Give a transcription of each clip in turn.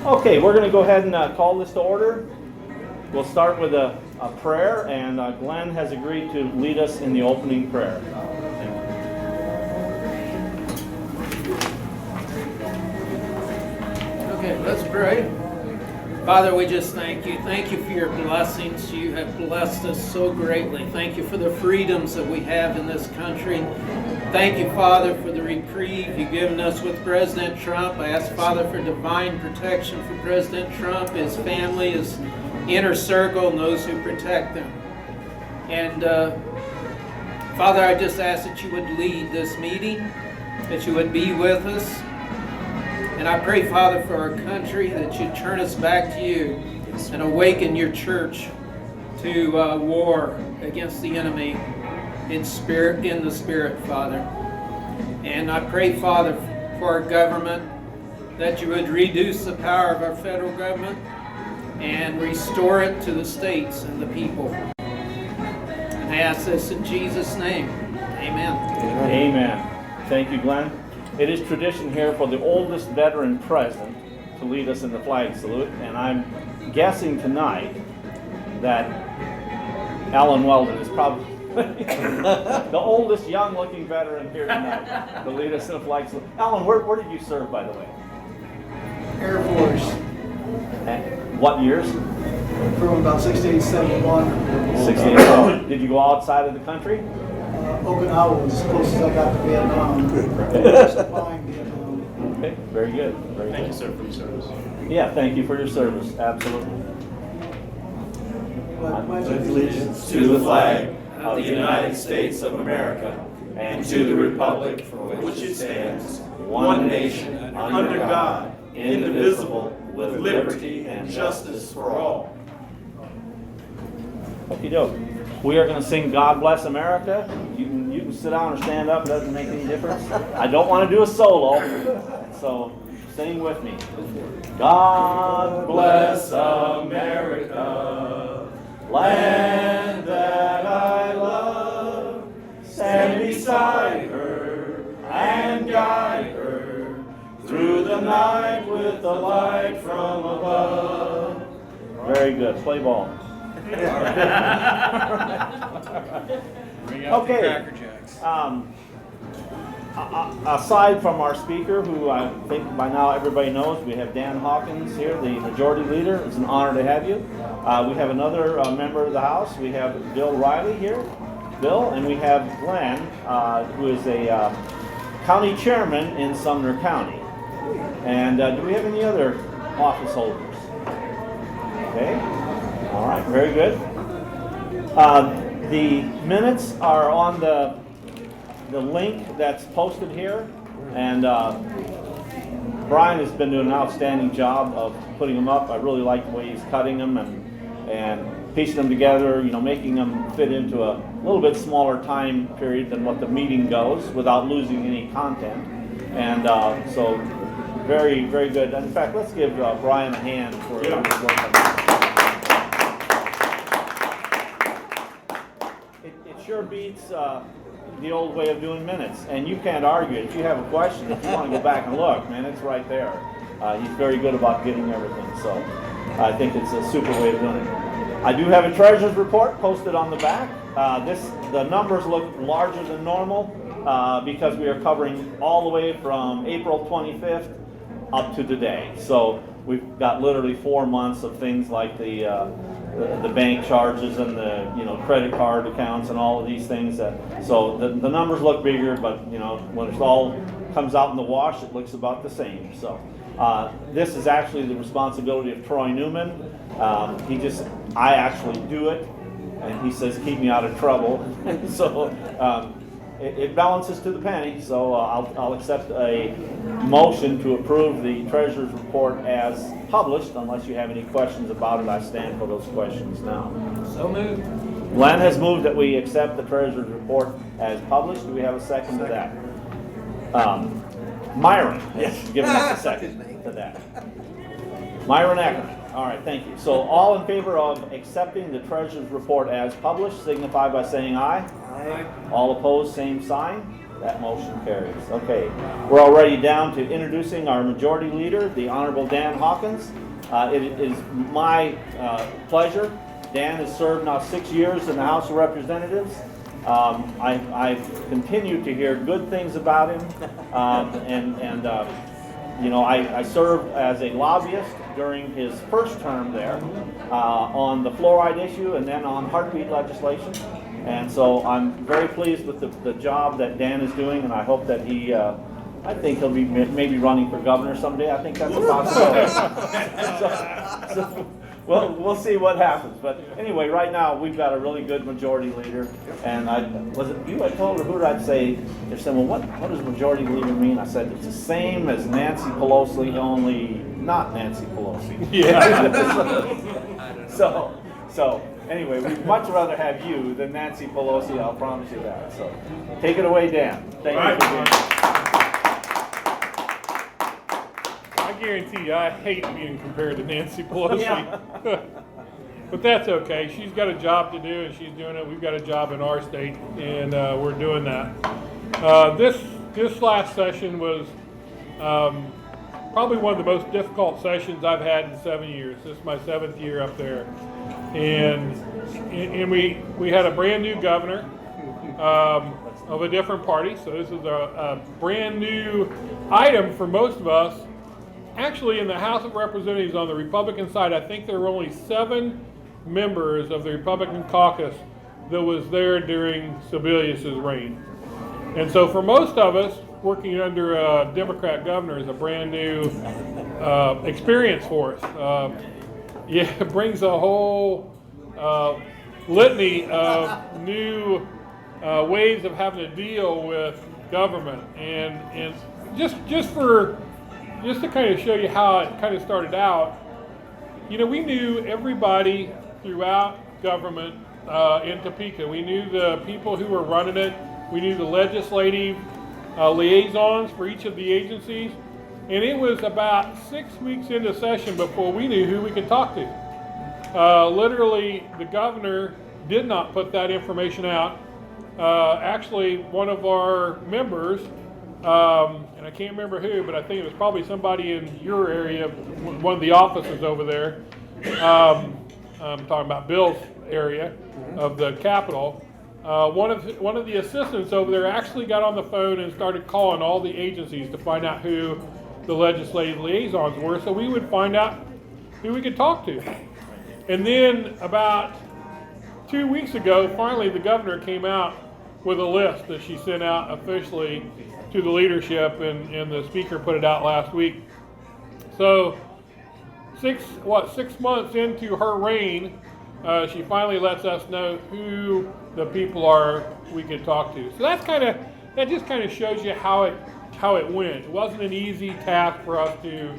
Okay, we're going to go ahead and call this to order. We'll start with a prayer, and Glenn has agreed to lead us in the opening prayer. Okay, let's pray. Father, we just thank you. Thank you for your blessings. You have blessed us so greatly. Thank you for the freedoms that we have in this country. Thank you, Father, for the reprieve you've given us with President Trump. I ask, Father, for divine protection for President Trump, his family, his inner circle, and those who protect them. And Father, I just ask that you would lead this meeting, that you would be with us. And I pray, Father, for our country, that you turn us back to you and awaken your church to war against the enemy in the spirit, Father. And I pray, Father, for our government, that you would reduce the power of our federal government and restore it to the states and the people. And I ask this in Jesus' name. Amen. Amen. Thank you, Glenn. It is tradition here for the oldest veteran present to lead us in the flag salute, and I'm guessing tonight that Alan Weldon is probably the oldest young-looking veteran here tonight to lead us in the flag salute. Alan, where did you serve, by the way? Air Force. And what years? From about 68, 71. 68. Oh, did you go outside of the country? Okinawa was as close as I got to Vietnam. Okay, very good. Very Thank good. you, sir, for your service. Yeah, thank you for your service. Absolutely. Allegiance to the flag of the United States of America and to the republic for which it stands, one nation, under God, indivisible, with liberty and justice for all. Okie doke. We are going to sing God Bless America. You can sit down or stand up. It doesn't make any difference. I don't want to do a solo, so sing with me. God bless America, land that I love. Stand beside her and guide her through the night with the light from above. Very good. Play ball. Okay. Aside from our speaker, who I think by now everybody knows, we have Dan Hawkins here, the majority leader. It's an honor to have you. We have another member of the House. We have Bill Riley here, Bill, and we have Glenn, who is a county chairman in Sumner County. And do we have any other office holders? Okay. All right, very good. The minutes are on the link that's posted here, and Brian has been doing an outstanding job of putting them up. I really like the way he's cutting them and piecing them together, making them fit into a little bit smaller time period than what the meeting goes without losing any content. And so very, very good. In fact, let's give Brian a hand for his work on this. It sure beats the old way of doing minutes, and you can't argue it. If you have a question, if you want to go back and look, man, it's right there. He's very good about getting everything, so I think it's a super way of doing it. I do have a treasurer's report posted on the back. The numbers look larger than normal because we are covering all the way from April 25th up to today. So we've got literally 4 months of things like the bank charges and the credit card accounts and all of these things. So the numbers look bigger, but when it all comes out in the wash, it looks about the same. So this is actually the responsibility of Troy Newman. I actually do it, and he says keep me out of trouble. So it balances to the penny. So I'll accept a motion to approve the treasurer's report as published, unless you have any questions about it. I stand for those questions now. So moved. Glenn has moved that we accept the treasurer's report as published. Do we have a second to that? Myron, yes, giving us a second to that. Myron Ackerman. All right, thank you. So all in favor of accepting the treasurer's report as published, signify by saying aye. Aye. All opposed, same sign. That motion carries. Okay, we're already down to introducing our majority leader, the Honorable Dan Hawkins. It is my pleasure. Dan has served now 6 years in the House of Representatives. I've continued to hear good things about him, you know, I served as a lobbyist during his first term there on the fluoride issue and then on heartbeat legislation. And so I'm very pleased with the job that Dan is doing, and I hope that he, I think he'll be maybe running for governor someday. I think that's a possibility. so we'll see what happens. But anyway, right now we've got a really good majority leader. And was it you I told, or who did I say? They said, well, what does majority leader mean? I said, it's the same as Nancy Pelosi, only not Nancy Pelosi. Yeah. So anyway, we'd much rather have you than Nancy Pelosi, I'll promise you that. So take it away, Dan. Thank you for being here. I guarantee you, I hate being compared to Nancy Pelosi. Yeah. But that's okay. She's got a job to do, and she's doing it. We've got a job in our state, and we're doing that. This last session was probably one of the most difficult sessions I've had in 7 years. This is my 7th year up there, and we had a brand new governor of a different party. So this is a brand new item for most of us. Actually, in the House of Representatives on the Republican side, I think there were only 7 members of the Republican caucus that was there during Sebelius's reign. And so for most of us, working under a Democrat governor is a brand new experience for us. It brings a whole litany of new ways of having to deal with government. And just to kind of show you how it kind of started out, you know, we knew everybody throughout government in Topeka. We knew the people who were running it. We knew the legislative liaisons for each of the agencies. And it was about 6 weeks into session before we knew who we could talk to. Literally, the governor did not put that information out. Actually, one of our members, and I can't remember who, but I think it was probably somebody in your area, one of the offices over there. I'm talking about Bill's area of the Capitol. One of the assistants over there actually got on the phone and started calling all the agencies to find out who the legislative liaisons were, so we would find out who we could talk to. And then about 2 weeks ago, finally the governor came out with a list that she sent out officially to the leadership, and the speaker put it out last week. So 6 months into her reign, she finally lets us know who the people are we could talk to. So that just kind of shows you how it went. It wasn't an easy task for us to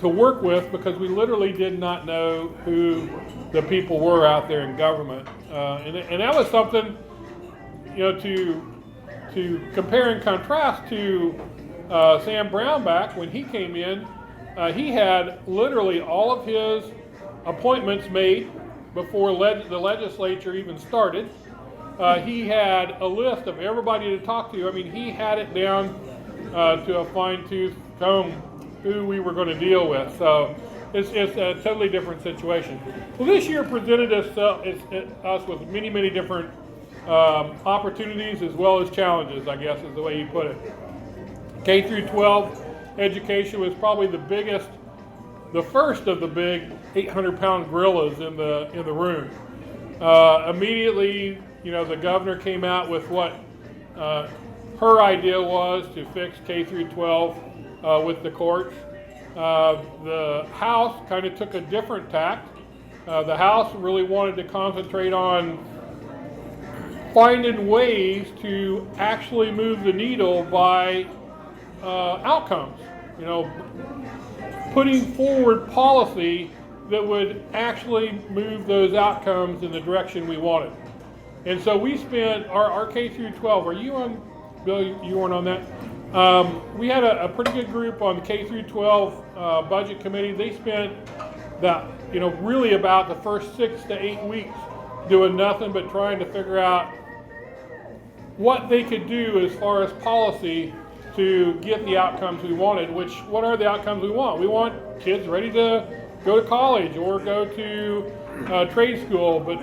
work with, because we literally did not know who the people were out there in government, and that was something, you know, to compare and contrast to Sam Brownback. When he came in, he had literally all of his appointments made before the legislature even started. He had a list of everybody to talk to. I mean, he had it down to a fine-tooth comb who we were going to deal with. So it's a totally different situation. Well, this year presented us with many, many different opportunities as well as challenges, I guess is the way you put it. K through 12 education was probably the first of the big 800-pound gorillas in the room. Immediately, you know, the governor came out with what her idea was to fix K through 12 with the courts. The House kind of took a different tack. The House really wanted to concentrate on finding ways to actually move the needle by outcomes. You know, putting forward policy that would actually move those outcomes in the direction we wanted. And so we spent our K through 12. Are you on, Bill? You weren't on that. We had a pretty good group on the K through 12 budget committee. They spent really about the first 6 to 8 weeks doing nothing but trying to figure out what they could do as far as policy to get the outcomes we wanted. What are the outcomes we want? We want kids ready to go to college or go to trade school, but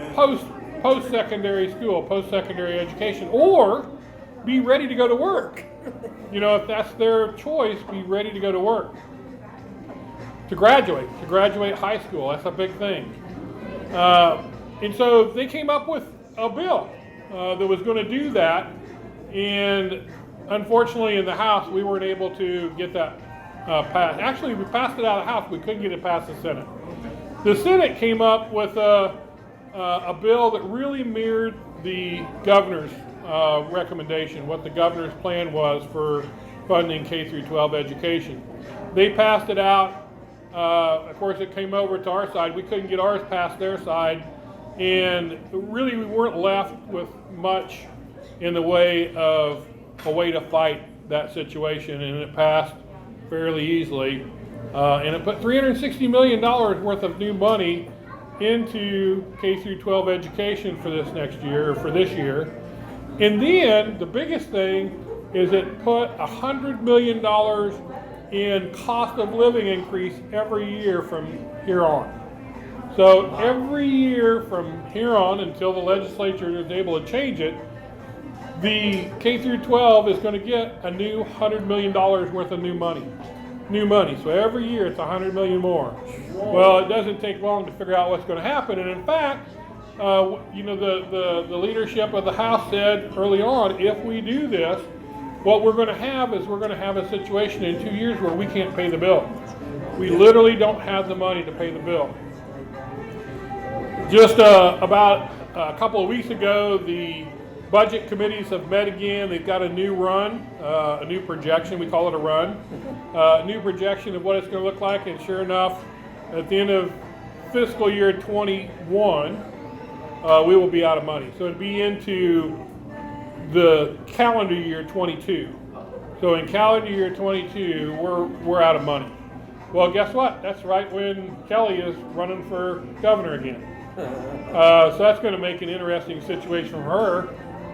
post-secondary school, post-secondary education, or be ready to go to work. You know, if that's their choice, be ready to go to work. To graduate high school, that's a big thing. And so they came up with a bill that was going to do that, and unfortunately in the House we weren't able to get that passed. Actually, we passed it out of the House, we couldn't get it past the Senate. The Senate came up with a bill that really mirrored the governor's recommendation, what the governor's plan was for funding K through 12 education. They passed it out. Of course, it came over to our side. We couldn't get ours past their side, and really we weren't left with much in the way of a way to fight that situation, and it passed fairly easily. And it put $360 million worth of new money into K through 12 education for this next year, or for this year. And then the biggest thing is it put $100 million in cost of living increase every year from here on. So every year from here on, until the legislature is able to change it, the K through 12 is going to get a new $100 million worth of new money. So every year it's $100 million more. Well, it doesn't take long to figure out what's going to happen. And in fact, you know, the leadership of the House said early on, if we do this, what we're going to have is we're going to have a situation in 2 years where we can't pay the bill. We literally don't have the money to pay the bill. Just about a couple of weeks ago, the budget committees have met again. They've got a new run, a new projection. We call it a run. A new projection of what it's going to look like. And sure enough, at the end of fiscal year 21, we will be out of money. So it'd be into the calendar year 22. So in calendar year 22, we're out of money. Well, guess what? That's right when Kelly is running for governor again. So that's going to make an interesting situation for her.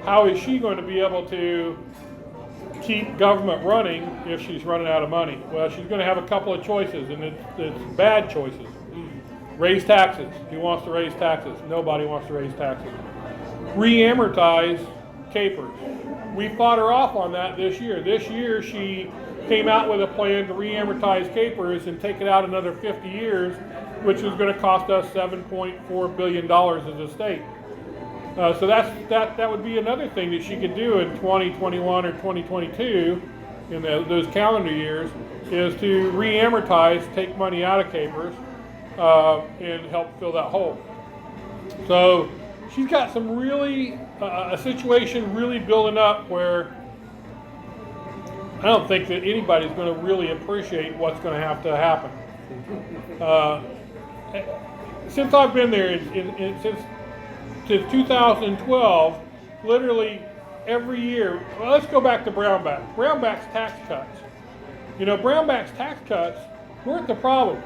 How is she going to be able to keep government running if she's running out of money? Well, she's going to have a couple of choices, and it's bad choices. Raise taxes. Who wants to raise taxes? Nobody wants to raise taxes. Re-amortize capers. We fought her off on that this year. This year she came out with a plan to re-amortize capers and take it out another 50 years, which is going to cost us $7.4 billion as a state. So that would be another thing that she could do in 2021 or 2022, in those calendar years, is to re-amortize, take money out of capers, and help fill that hole. So she's got some really, a situation really building up where I don't think that anybody's going to really appreciate what's going to have to happen. Since I've been there, since 2012, literally every year, well, let's go back to Brownback. Brownback's tax cuts. You know, Brownback's tax cuts weren't the problem.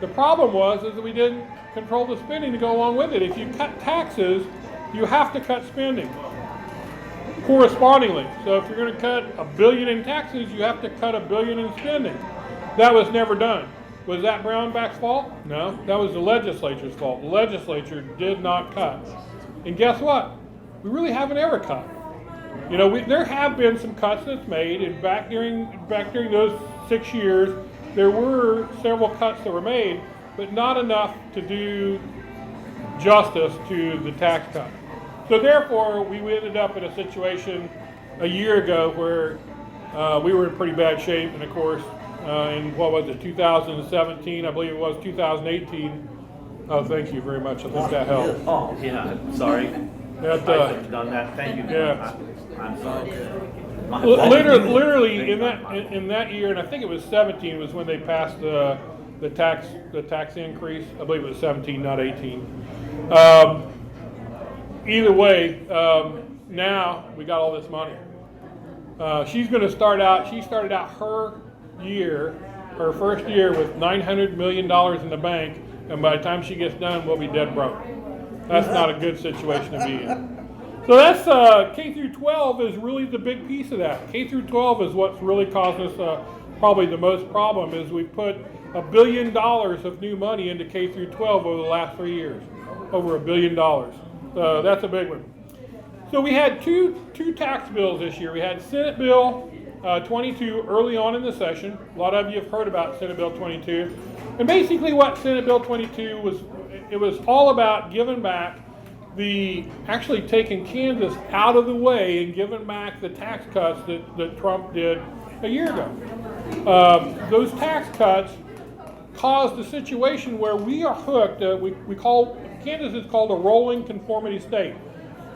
The problem was that we didn't control the spending to go along with it. If you cut taxes, you have to cut spending correspondingly. So if you're going to cut $1 billion in taxes, you have to cut $1 billion in spending. That was never done. Was that Brownback's fault? No, that was the legislature's fault. The legislature did not cut. And guess what? We really haven't ever cut. You know, there have been some cuts that's made, and back during those 6 years, there were several cuts that were made, but not enough to do justice to the tax cut. So therefore, we ended up in a situation a year ago where we were in pretty bad shape, and of course, in what was it, 2017, I believe it was 2018. Oh, thank you very much. I think that helped. Oh, yeah, sorry. That, I should have done that. Thank you. Yeah. I'm sorry. Literally in that year, and I think it was 17, was when they passed the tax increase. I believe it was 17, not 18. Either way, now we got all this money. She's going to start out. She started out her first year with $900 million in the bank, and by the time she gets done, we'll be dead broke. That's not a good situation to be in. So that's K through 12 is really the big piece of that. K through 12 is what's really caused us probably the most problem. Is we put $1 billion of new money into K through 12 over the last 3 years, over $1 billion. So that's a big one. So we had two tax bills this year. We had Senate Bill 22 early on in the session. A lot of you have heard about Senate Bill 22. And basically what Senate Bill 22 was, it was all about giving back actually taking Kansas out of the way and giving back the tax cuts that Trump did a year ago. Those tax cuts caused a situation where we are hooked. Kansas is called a rolling conformity state,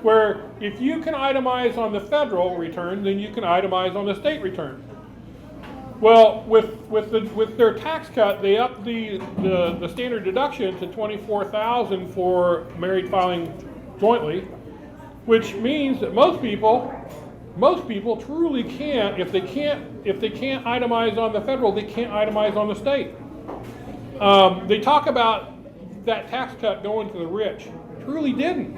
where if you can itemize on the federal return, then you can itemize on the state return. Well, with their tax cut, they upped the standard deduction to $24,000 for married filing jointly, which means that most people truly can't, if they can't itemize on the federal, they can't itemize on the state. They talk about that tax cut going to the rich. Truly didn't.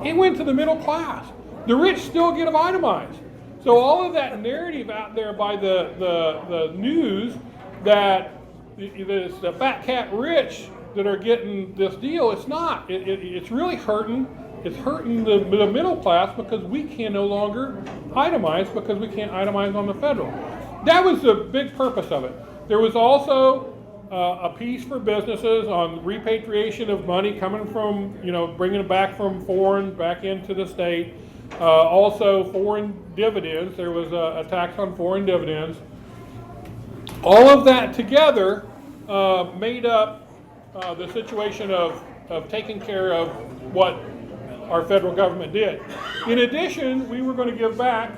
It went to the middle class. The rich still get itemized. So all of that narrative out there by the news that it's the fat cat rich that are getting this deal, it's not. It's really hurting. It's hurting the middle class because we can no longer itemize because we can't itemize on the federal. That was the big purpose of it. There was also a piece for businesses on repatriation of money coming from, bringing it back from foreign back into the state. Also foreign dividends. There was a tax on foreign dividends. All of that together made up the situation of taking care of what our federal government did. In addition, we were going to give back,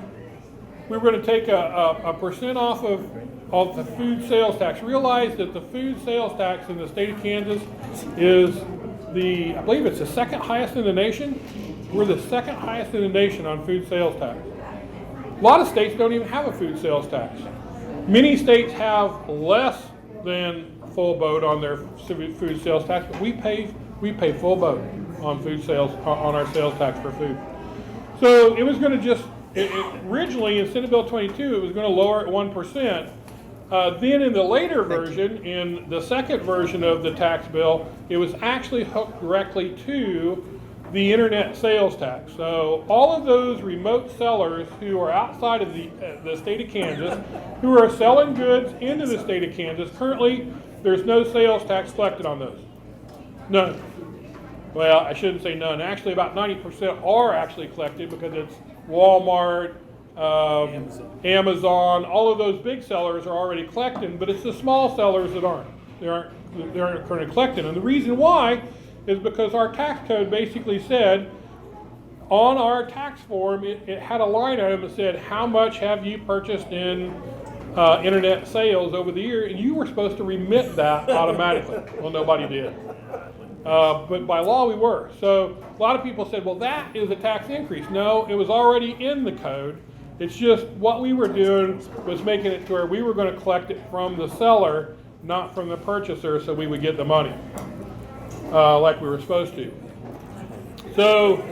we were going to take a percent off of the food sales tax. Realize that the food sales tax in the state of Kansas is I believe it's the second highest in the nation. We're the second highest in the nation on food sales tax. A lot of states don't even have a food sales tax. Many states have less than full boat on their food sales tax, but we pay full boat on food sales, on our sales tax for food. So it was going to originally in Senate Bill 22, it was going to lower it 1%. Then in the later version, in the second version of the tax bill, it was actually hooked directly to the internet sales tax. So all of those remote sellers who are outside of the state of Kansas, who are selling goods into the state of Kansas, currently there's no sales tax collected on those. None. Well, I shouldn't say none. Actually, about 90% are actually collected because it's Walmart, Amazon, all of those big sellers are already collecting, but it's the small sellers that aren't. They aren't currently collecting. And the reason why is because our tax code basically said on our tax form, it had a line item that said, how much have you purchased in internet sales over the year? And you were supposed to remit that automatically. Well, nobody did. But by law we were. So a lot of people said, well, that is a tax increase. No, it was already in the code. It's just what we were doing was making it to where we were going to collect it from the seller, not from the purchaser, so we would get the money like we were supposed to. So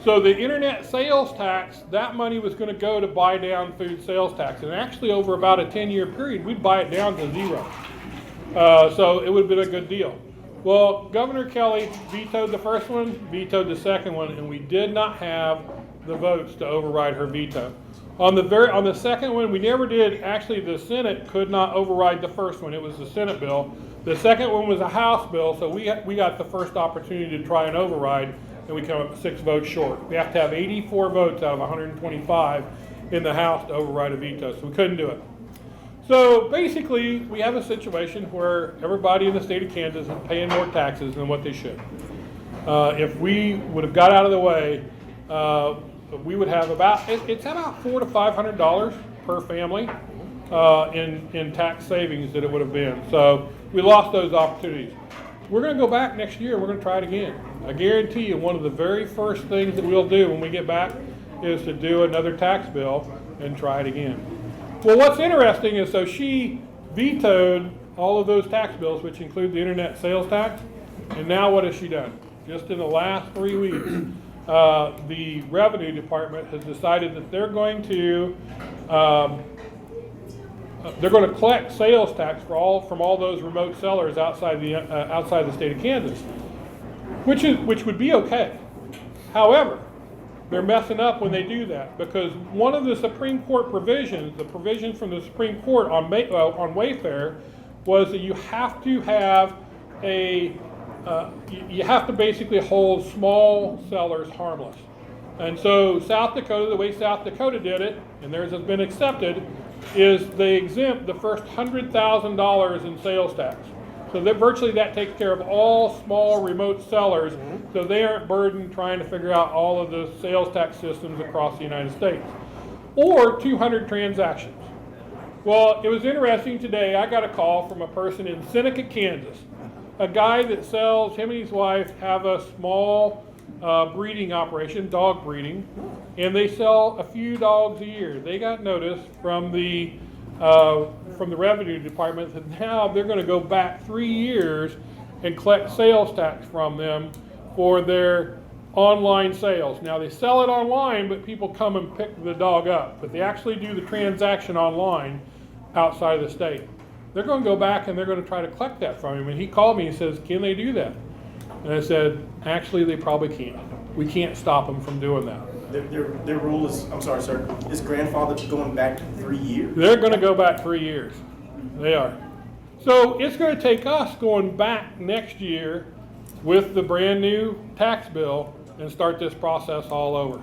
the internet sales tax, that money was going to go to buy down food sales tax. And actually over about a 10-year period, we'd buy it down to zero. So it would have been a good deal. Well, Governor Kelly vetoed the first one, vetoed the second one, and we did not have the votes to override her veto. On the second one, we never did. Actually, the Senate could not override the first one. It was the Senate bill. The second one was a House bill, so we got the first opportunity to try and override, and we come up 6 votes short. We have to have 84 votes out of 125 in the House to override a veto, so we couldn't do it. So basically, we have a situation where everybody in the state of Kansas is paying more taxes than what they should. If we would have got out of the way, we would have it's about $400 to $500 per family in tax savings that it would have been. So we lost those opportunities. We're going to go back next year. We're going to try it again. I guarantee you, one of the very first things that we'll do when we get back is to do another tax bill and try it again. Well, what's interesting is, so she vetoed all of those tax bills, which include the internet sales tax, and now what has she done? Just in the last 3 weeks, the Revenue Department has decided that they're going to collect sales tax from all those remote sellers outside the state of Kansas, which would be okay. However, they're messing up when they do that, because one of the Supreme Court provisions, the provision from the Supreme Court on Wayfair, was that you have to have you have to basically hold small sellers harmless. And so South Dakota, the way South Dakota did it, and theirs has been accepted, is they exempt the first $100,000 in sales tax. So that virtually that takes care of all small remote sellers, so they aren't burdened trying to figure out all of the sales tax systems across the United States. Or 200 transactions. Well, it was interesting today, I got a call from a person in Seneca, Kansas, a guy that sells, him and his wife have a small breeding operation, dog breeding, and they sell a few dogs a year. They got notice from the Revenue Department that now they're going to go back 3 years and collect sales tax from them for their online sales. Now they sell it online, but people come and pick the dog up, but they actually do the transaction online outside of the state. They're going to go back and they're going to try to collect that from him. And he called me and says, can they do that? And I said, actually, they probably can't. We can't stop them from doing that. Their rule is, I'm sorry, sir, is grandfather going back 3 years? They're going to go back 3 years. They are. So it's going to take us going back next year with the brand new tax bill and start this process all over.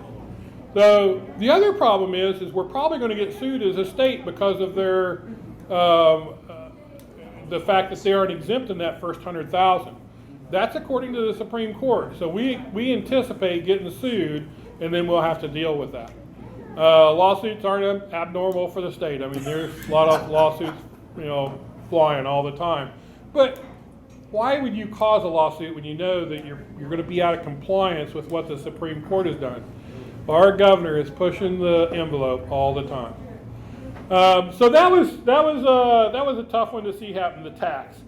So the other problem is we're probably going to get sued as a state because of their the fact that they aren't exempt in that first 100,000. That's according to the Supreme Court. So we anticipate getting sued, and then we'll have to deal with that. Lawsuits aren't abnormal for the state. I mean, there's a lot of lawsuits, flying all the time. But why would you cause a lawsuit when you know that you're going to be out of compliance with what the Supreme Court has done? Our governor is pushing the envelope all the time. So that was a tough one to see happen, the tax.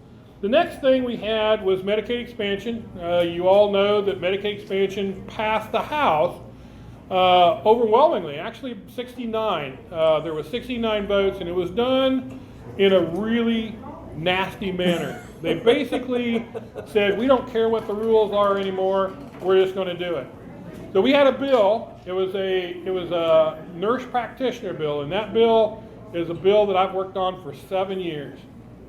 The next thing we had was Medicaid expansion. You all know that Medicaid expansion passed the House overwhelmingly, actually 69. There were 69 votes, and it was done in a really nasty manner. They basically said, we don't care what the rules are anymore, we're just going to do it. So we had a bill. It was a nurse practitioner bill, and that bill is a bill that I've worked on for 7 years.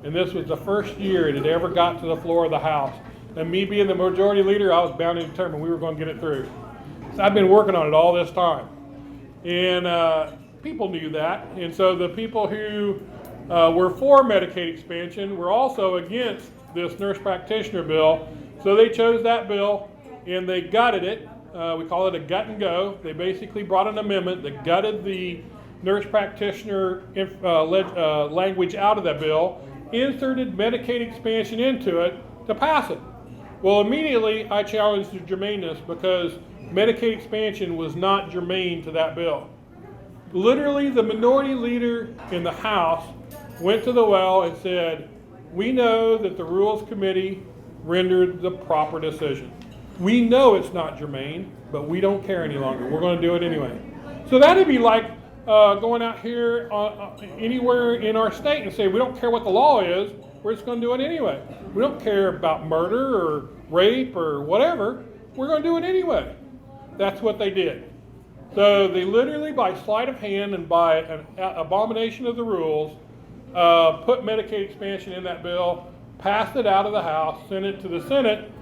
And this was the first year it had ever got to the floor of the House. And me being the majority leader, I was bound and determined we were going to get it through. So I've been working on it all this time. And people knew that. And so the people who were for Medicaid expansion were also against this nurse practitioner bill. So they chose that bill and they gutted it. We call it a gut and go. They basically brought an amendment that gutted the nurse practitioner language out of that bill, inserted Medicaid expansion into it to pass it. Well, immediately I challenged the germaneness because Medicaid expansion was not germane to that bill. Literally, the minority leader in the House went to the well and said, we know that the Rules Committee rendered the proper decision. We know it's not germane, but we don't care any longer. We're going to do it anyway. So that'd be like going out here anywhere in our state and say, we don't care what the law is, we're just going to do it anyway. We don't care about murder or rape or whatever, we're going to do it anyway. That's what they did. So they literally, by sleight of hand and by an abomination of the rules, put Medicaid expansion in that bill, passed it out of the House, sent it to the Senate.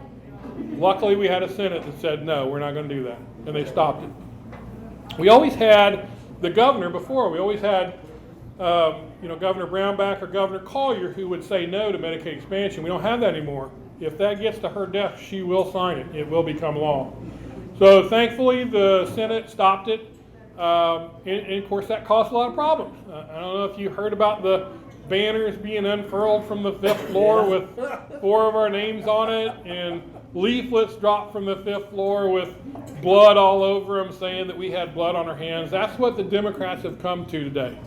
Luckily, we had a Senate that said, no, we're not going to do that, and they stopped it. We always had the governor before. We always had, Governor Brownback or Governor Collier who would say no to Medicaid expansion. We don't have that anymore. If that gets to her desk, she will sign it. It will become law. So thankfully, the Senate stopped it, and of course, that caused a lot of problems. I don't know if you heard about the banners being unfurled from the 5th floor with 4 of our names on it, and leaflets dropped from the 5th floor with blood all over them saying that we had blood on our hands. That's what the Democrats have come to today.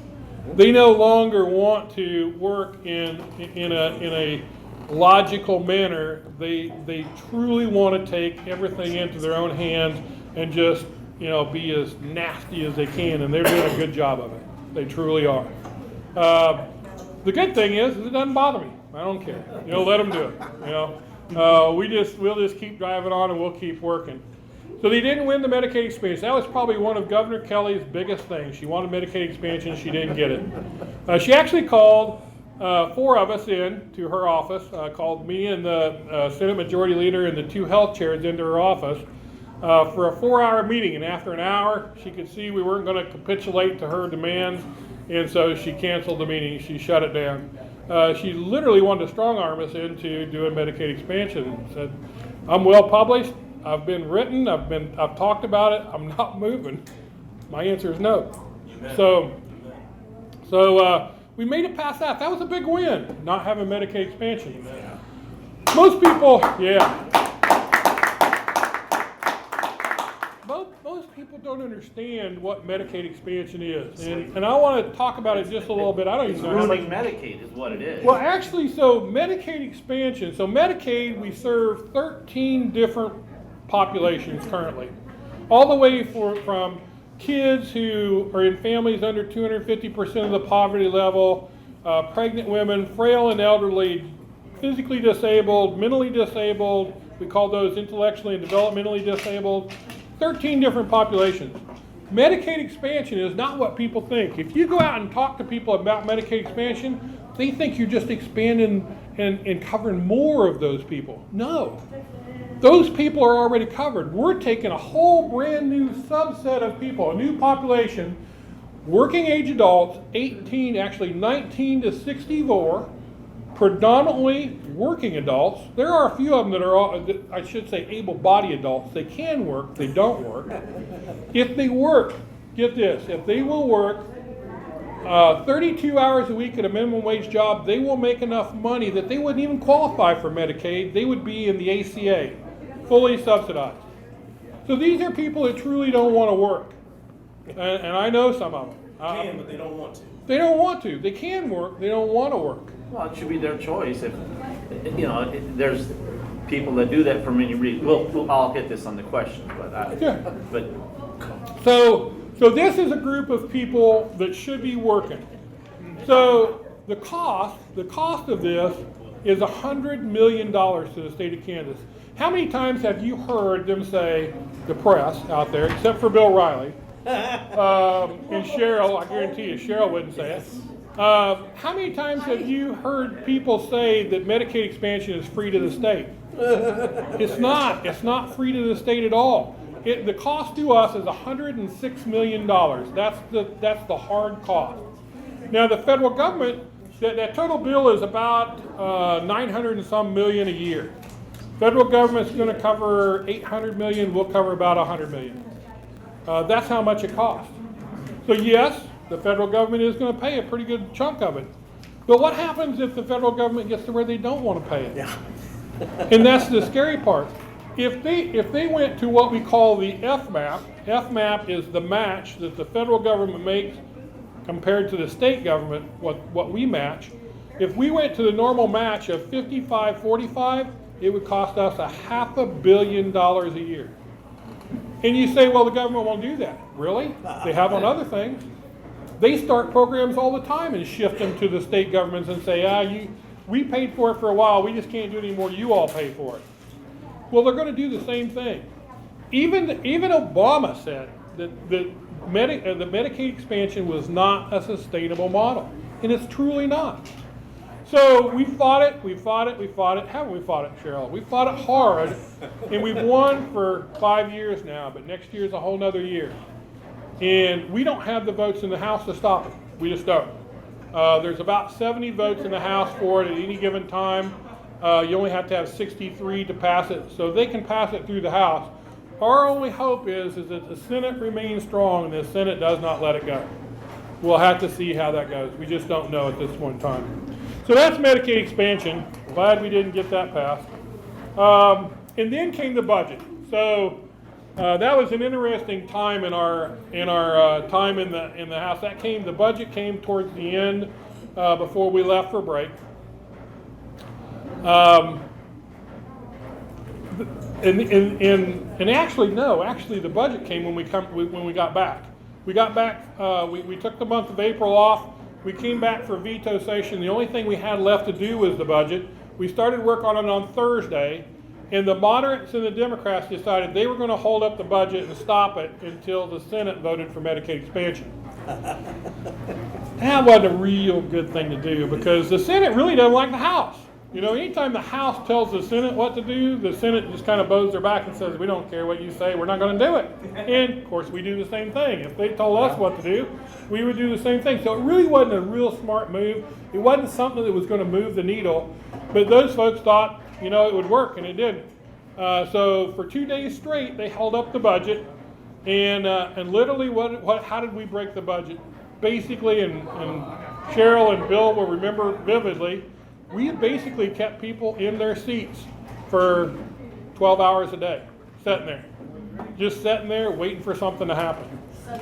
They no longer want to work in a logical manner. They truly want to take everything into their own hands and just, be as nasty as they can, and they're doing a good job of it. They truly are. The good thing is it doesn't bother me. I don't care. Let them do it. We'll just keep driving on, and we'll keep working. So they didn't win the Medicaid expansion. That was probably one of Governor Kelly's biggest things. She wanted Medicaid expansion. She didn't get it. She actually called 4 of us in to her office, called me and the Senate Majority Leader and the 2 health chairs into her office for a 4-hour meeting. And after an hour, she could see we weren't going to capitulate to her demands, and so she canceled the meeting. She shut it down. She literally wanted to strong-arm us into doing Medicaid expansion. Said, "I'm well published. I've been written. I've talked about it. I'm not moving." My answer is no. So we made it past that. That was a big win, not having Medicaid expansion. Most people, most people don't understand what Medicaid expansion is, and I want to talk about it just a little bit. I don't even know how much. Ruling Medicaid is what it is. Well, actually, so Medicaid expansion. So Medicaid, we serve 13 different populations currently, all the way from kids who are in families under 250% of the poverty level, pregnant women, frail and elderly, physically disabled, mentally disabled. We call those intellectually and developmentally disabled. 13 different populations. Medicaid expansion is not what people think. If you go out and talk to people about Medicaid expansion, they think you're just expanding and covering more of those people. No. Those people are already covered. We're taking a whole brand new subset of people, a new population, working age adults, 19 to 64, predominantly working adults. There are a few of them that are, I should say, able-bodied adults. They can work, they don't work. If they work, get this, if they will work 32 hours a week at a minimum wage job, they will make enough money that they wouldn't even qualify for Medicaid. They would be in the ACA, fully subsidized. So these are people that truly don't want to work. And I know some of them. Can, but they don't want to. They don't want to. They can work, they don't want to work. Well, it should be their choice. If there's people that do that for many reasons. I'll get this on the question, but So this is a group of people that should be working. So the cost of this is $100 million to the state of Kansas. How many times have you heard them say, the press out there, except for Bill Riley, and Cheryl, I guarantee you Cheryl wouldn't say it. How many times have you heard people say that Medicaid expansion is free to the state? It's not. It's not free to the state at all. The cost to us is $106 million. That's the hard cost. Now the federal government, that total bill is about 900 and some million a year. Federal government's going to cover 800 million. We'll cover about 100 million. That's how much it costs. So yes, the federal government is going to pay a pretty good chunk of it. But what happens if the federal government gets to where they don't want to pay it? Yeah. And that's the scary part. If they went to what we call the FMAP is the match that the federal government makes compared to the state government, what we match. If we went to the normal match of 55-45, it would cost us $500 million a year. And you say, well, the government won't do that. Really? They have on other things. They start programs all the time and shift them to the state governments and say, we paid for it for a while, we just can't do it anymore, you all pay for it. Well, they're going to do the same thing. Even Obama said that the Medicaid expansion was not a sustainable model, and it's truly not. So we fought it. Haven't we fought it, Cheryl? We fought it hard, and we've won for 5 years now, but next year is a whole nother year. And we don't have the votes in the House to stop it. We just don't. There's about 70 votes in the House for it at any given time. You only have to have 63 to pass it, so they can pass it through the House. Our only hope is that the Senate remains strong and the Senate does not let it go. We'll have to see how that goes. We just don't know at this point in time. So that's Medicaid expansion. Glad we didn't get that passed. And then came the budget. So that was an interesting time in our time in the House. The budget came towards the end before we left for break. And actually, no, actually the budget came when we got back. We got back, we took the month of April off. We came back for veto session. The only thing we had left to do was the budget. We started work on it on Thursday, and the moderates and the Democrats decided they were going to hold up the budget and stop it until the Senate voted for Medicaid expansion. That wasn't a real good thing to do because the Senate really doesn't like the House. You know, anytime the House tells the Senate what to do, the Senate just kind of bows their back and says, we don't care what you say, we're not going to do it. And, of course, we do the same thing. If they told us what to do, we would do the same thing. So it really wasn't a real smart move. It wasn't something that was going to move the needle. But those folks thought, you know, it would work, and it did. So for 2 days straight, they held up the budget. And literally, how did we break the budget? Basically, and Cheryl and Bill will remember vividly, we basically kept people in their seats for 12 hours a day, sitting there, just sitting there waiting for something to happen.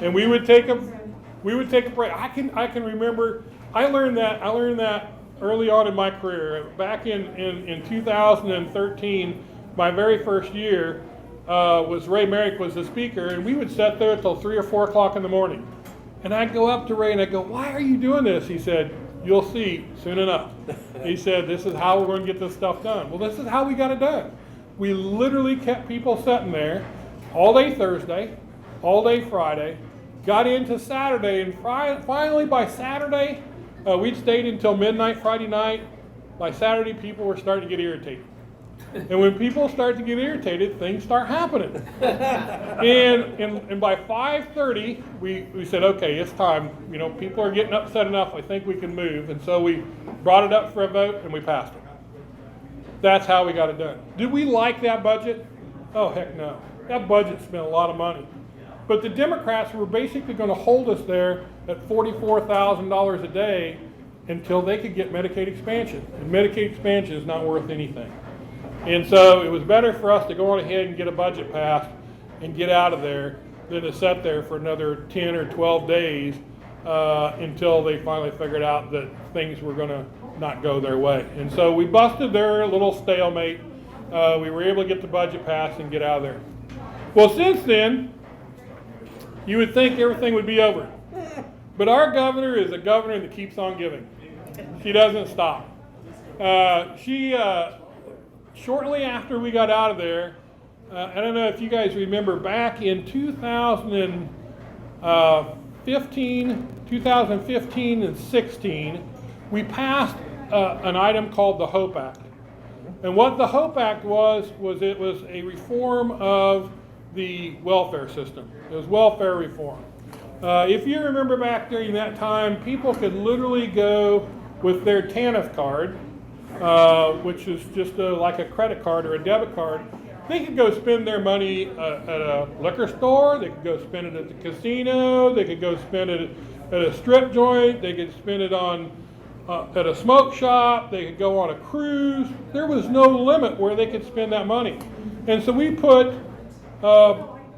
And we would take a break. I can remember. I learned that early on in my career. Back in 2013, my very first year was Ray Merrick was the speaker, and we would sit there until 3 or 4 o'clock in the morning. And I'd go up to Ray and I'd go, "Why are you doing this?" He said, "You'll see soon enough." He said, "This is how we're going to get this stuff done." Well, this is how we got it done. We literally kept people sitting there all day Thursday, all day Friday, got into Saturday, and finally by Saturday, we'd stayed until midnight Friday night. By Saturday, people were starting to get irritated. And when people start to get irritated, things start happening. And by 5:30, we said, okay, it's time. You know, people are getting upset enough. I think we can move. And so we brought it up for a vote, and we passed it. That's how we got it done. Did we like that budget? Oh, heck no. That budget spent a lot of money. But the Democrats were basically going to hold us there at $44,000 a day until they could get Medicaid expansion. And Medicaid expansion is not worth anything. And so it was better for us to go on ahead and get a budget passed and get out of there than to sit there for another 10 or 12 days until they finally figured out that things were going to not go their way. And so we busted their little stalemate. We were able to get the budget passed and get out of there. Well, since then, you would think everything would be over. But our governor is a governor that keeps on giving. She doesn't stop. Shortly after we got out of there, I don't know if you guys remember, back in 2015 and 16, we passed an item called the HOPE Act. And what the HOPE Act was it was a reform of the welfare system. It was welfare reform. If you remember back during that time, people could literally go with their TANF card, which is just like a credit card or a debit card. They could go spend their money at a liquor store, they could go spend it at the casino, they could go spend it at a strip joint, they could spend it on at a smoke shop, they could go on a cruise. There was no limit where they could spend that money. And so we put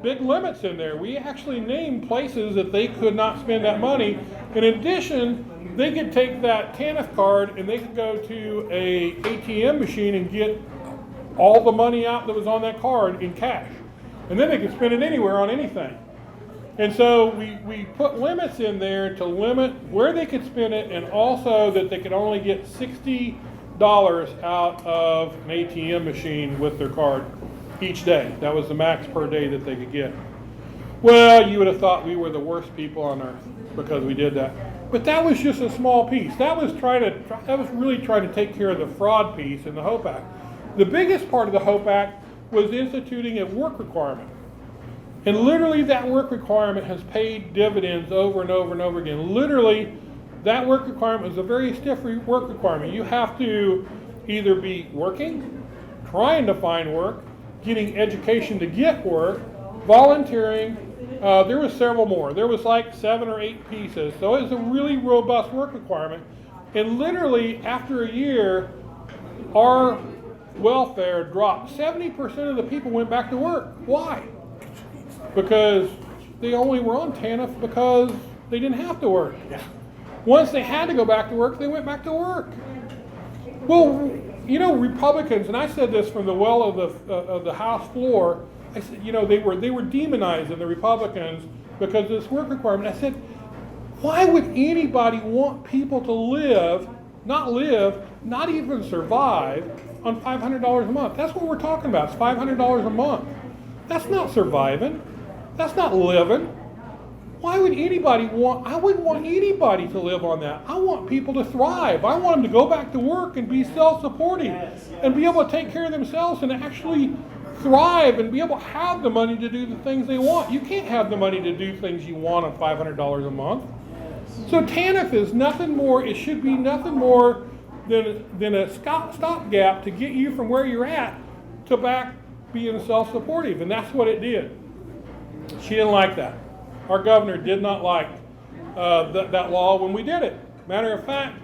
big limits in there. We actually named places that they could not spend that money. In addition, they could take that TANF card and they could go to a ATM machine and get all the money out that was on that card in cash. And then they could spend it anywhere on anything. And so we put limits in there to limit where they could spend it, and also that they could only get $60 out of an ATM machine with their card each day. That was the max per day that they could get. Well, you would have thought we were the worst people on earth because we did that. But that was just a small piece. That was really trying to take care of the fraud piece in the HOPE Act. The biggest part of the HOPE Act was instituting a work requirement. And literally that work requirement has paid dividends over and over and over again. Literally, that work requirement is a very stiff work requirement. You have to either be working, trying to find work, getting education to get work, volunteering. There was several more. There was like 7 or 8 pieces. So it was a really robust work requirement. And literally, after a year, our welfare dropped. 70% of the people went back to work. Why? Because they only were on TANF because they didn't have to work. Once they had to go back to work, they went back to work. Well, Republicans, and I said this from the well of the House floor. I said, they were demonizing the Republicans because of this work requirement. I said, why would anybody want people to not even survive on $500 a month? That's what we're talking about. It's $500 a month. That's not surviving. That's not living. Why would anybody I wouldn't want anybody to live on that. I want people to thrive. I want them to go back to work and be self-supporting and be able to take care of themselves and actually thrive and be able to have the money to do the things they want. You can't have the money to do things you want on $500 a month. So TANF is nothing more, it should be nothing more than a stopgap to get you from where you're at to back being self-supportive. And that's what it did. She didn't like that. Our governor did not like that law when we did it. Matter of fact,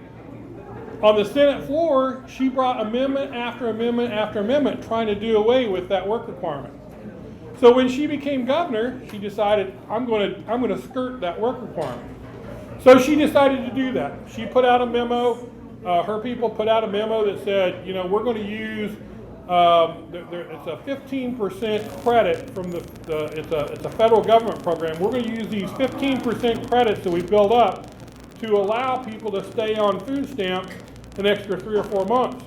on the Senate floor, she brought amendment after amendment after amendment trying to do away with that work requirement. So when she became governor, she decided, I'm going to skirt that work requirement. So she decided to do that. She put out a memo. Her people put out a memo that said, we're going to use it's a 15% credit from it's a federal government program. We're going to use these 15% credits that we build up to allow people to stay on food stamps an extra 3 or 4 months.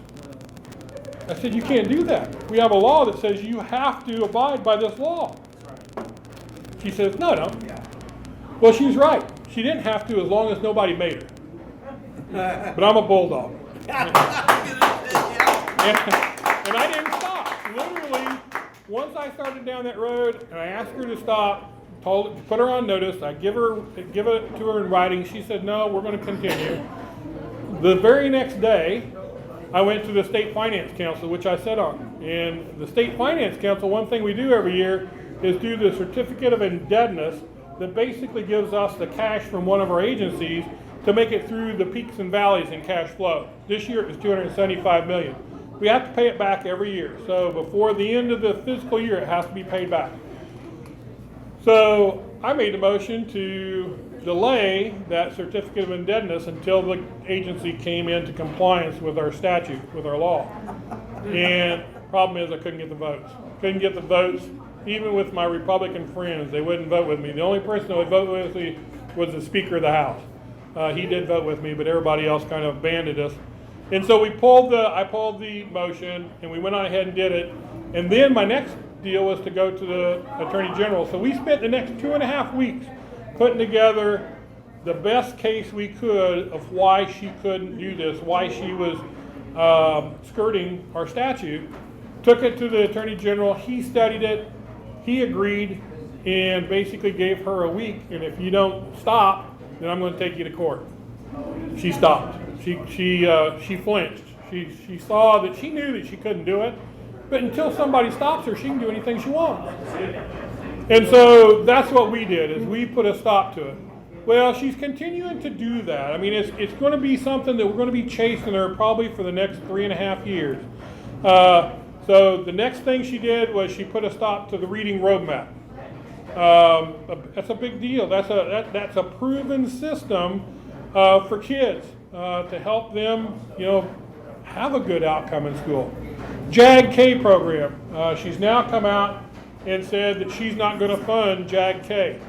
I said, you can't do that. We have a law that says you have to abide by this law. She says, no. Well, she's right. She didn't have to as long as nobody made her. But I'm a bulldog. And I didn't stop. Literally, once I started down that road and I asked her to stop, put her on notice, I give it to her in writing. She said, no, we're going to continue. The very next day, I went to the State Finance Council, which I sat on. And the State Finance Council, one thing we do every year is do the certificate of indebtedness that basically gives us the cash from one of our agencies to make it through the peaks and valleys in cash flow. This year it was $275 million. We have to pay it back every year. So before the end of the fiscal year, it has to be paid back. So I made a motion to delay that certificate of indebtedness until the agency came into compliance with our statute, with our law. And problem is I couldn't get the votes. Couldn't get the votes even with my Republican friends. They wouldn't vote with me. The only person that would vote with me was the Speaker of the House. He did vote with me, but everybody else kind of abandoned us. And so I pulled the motion, and we went on ahead and did it. And then my next deal was to go to the Attorney General. So we spent the next 2.5 weeks putting together the best case we could of why she couldn't do this, why she was skirting our statute. Took it to the Attorney General. He studied it. He agreed and basically gave her a week. And if you don't stop, then I'm going to take you to court. She stopped. She flinched. She saw that she knew that she couldn't do it, but until somebody stops her, she can do anything she wants. And so that's what we did, is we put a stop to it. Well, she's continuing to do that. I mean, it's going to be something that we're going to be chasing her probably for the next 3.5 years. So the next thing she did was she put a stop to the reading roadmap. That's a big deal. That's a proven system for kids to help them, have a good outcome in school. JAG-K program. She's now come out and said that she's not going to fund JAG-K.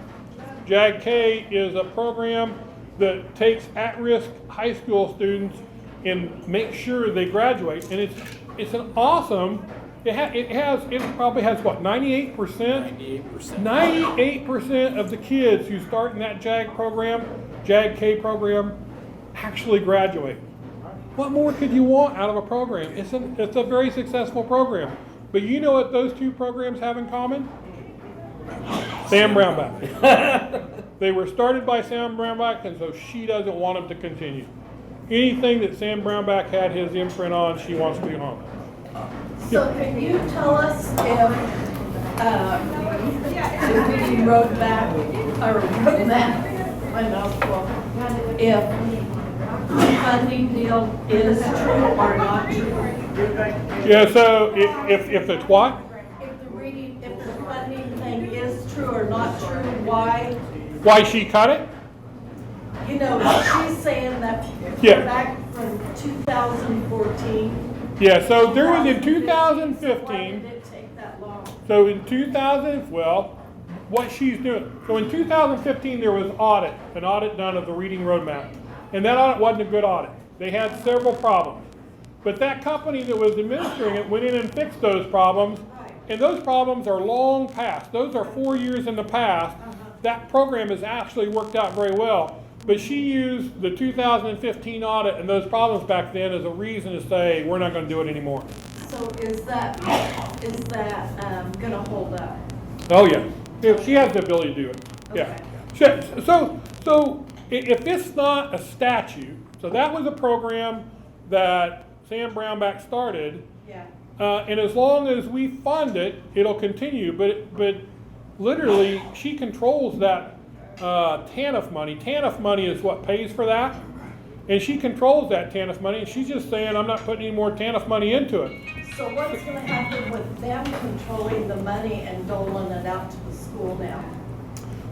JAG-K is a program that takes at-risk high school students and makes sure they graduate. And it's an awesome. It probably has what, 98%? 98% of the kids who start in that JAG-K program, actually graduate. What more could you want out of a program? It's a very successful program. But you know what those two programs have in common? Sam Brownback. They were started by Sam Brownback, and so she doesn't want them to continue. Anything that Sam Brownback had his imprint on, she wants to be on. So can you tell us if the reading roadmap, my mouthful, if the funding deal is true or not true? Yeah, so if it's what? If the funding thing is true or not true, why? Why she cut it? She's saying that Yeah. back from 2014, Yeah, so there was in Why 2015, did it take that long? so in 2000, well, what she's doing. So in 2015, there was an audit done of the reading roadmap. And that audit wasn't a good audit. They had several problems. But that company that was administering it went in and fixed those problems. And those problems are long past. Those are 4 years in the past. That program has actually worked out very well. But she used the 2015 audit and those problems back then as a reason to say, we're not going to do it anymore. So is that gonna hold up? Oh, yeah. She has the ability to do it. Yeah. So if it's not a statute, so that was a program that Sam Brownback started. Yeah. And as long as we fund it, it'll continue. But literally, she controls that TANF money. TANF money is what pays for that. And she controls that TANF money. And she's just saying, I'm not putting any more TANF money into it. So what's gonna happen with them controlling the money and doling it out to the school now?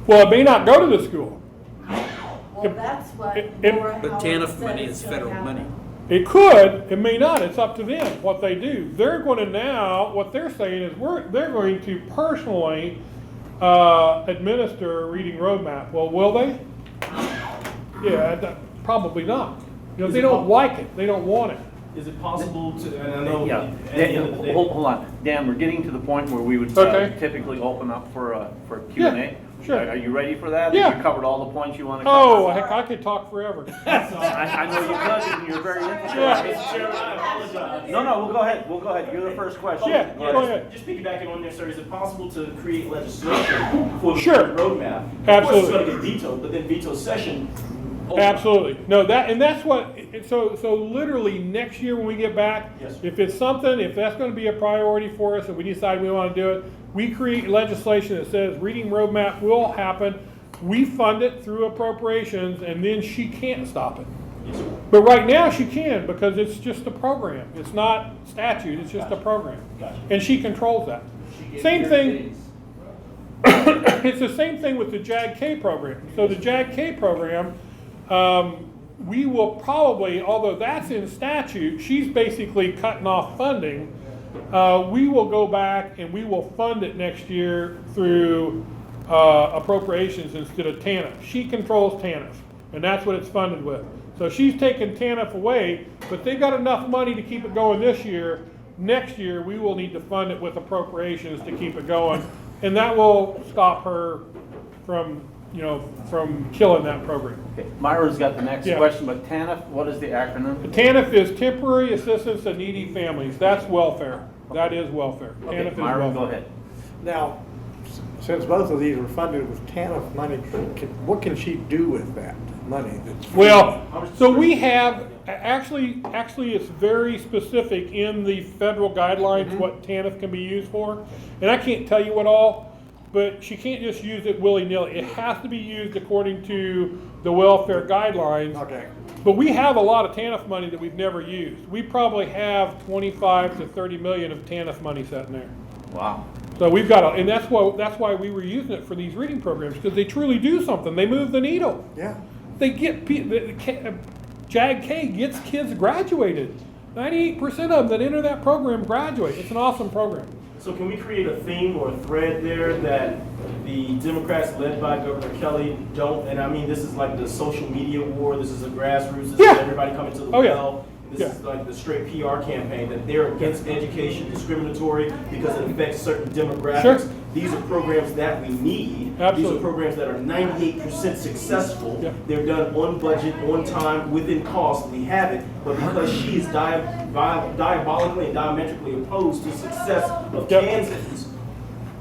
Well, it may not go to the school. Well, that's what It- Laura But Howard TANF said money is is gonna federal happen. money. It could, it may not, it's up to them, what they do. They're going to now, what they're saying is they're going to personally administer a reading roadmap. Well, will they? Yeah, probably not. You know, they don't like it, they don't want it. Is it possible to, and I know, Yeah, at the end of the day. hold on. Dan, we're getting to the point where we would Okay. typically open up for Q&A. Yeah, sure. Are you ready for that? Yeah. Have you covered all the points you want to Oh, cover? heck, I could talk forever. I know you could, and you're very interested. Yeah. Mr. Chairman, I apologize. No, we'll go ahead. You're the first question. Yeah, go ahead. Just piggybacking on there, sir, is it possible to create legislation for the Sure. roadmap? Of course, Absolutely. it's gonna get vetoed, but then veto session. Absolutely. No, that's what, so literally next year when we get back, Yes, sir. if it's something, if that's going to be a priority for us and we decide we want to do it, we create legislation that says reading roadmap will happen. We fund it through appropriations and then she can't stop it. Yes, sir. But right now she can because it's just a program. It's not statute, it's just a program. Gotcha. And she controls that. Same thing. It's the same thing with the JAG-K program. So the JAG-K program, we will probably, although that's in statute, she's basically cutting off funding. We will go back and we will fund it next year through appropriations instead of TANF. She controls TANF, and that's what it's funded with. So she's taking TANF away, but they've got enough money to keep it going this year. Next year, we will need to fund it with appropriations to keep it going, and that will stop her from killing that program. Okay, Myra's got the next Yeah. question, but TANF, what is the acronym? TANF is Temporary Assistance to Needy Families. That's welfare. That is welfare. Okay, TANF is Myra, welfare. go ahead. Now, since both of these are funded with TANF money, what can she do with that money? Well, so we have, actually it's very specific in the federal guidelines what TANF can be used for. And I can't tell you what all, but she can't just use it willy-nilly. It has to be used according to the welfare guidelines. Okay. But we have a lot of TANF money that we've never used. We probably have 25 to 30 million of TANF money sitting there. Wow. So we've got, and that's why we were using it for these reading programs, because they truly do something. They move the needle. Yeah. They get, JAG-K gets kids graduated. 98% of them that enter that program graduate. It's an awesome program. So can we create a theme or a thread there that the Democrats led by Governor Kelly don't, and I mean, this is like the social media war, this is a grassroots, this Yeah. is everybody coming to the Oh, yeah. well. This Yeah. is like the straight PR campaign, that they're against education, discriminatory, because it affects certain demographics. Sure. These are programs that we need. Absolutely. These are programs that are 98% successful. Yeah. They're done on budget, on time, within cost, we have it. But because she is diabolically and diametrically opposed to success of Yep. Kansans,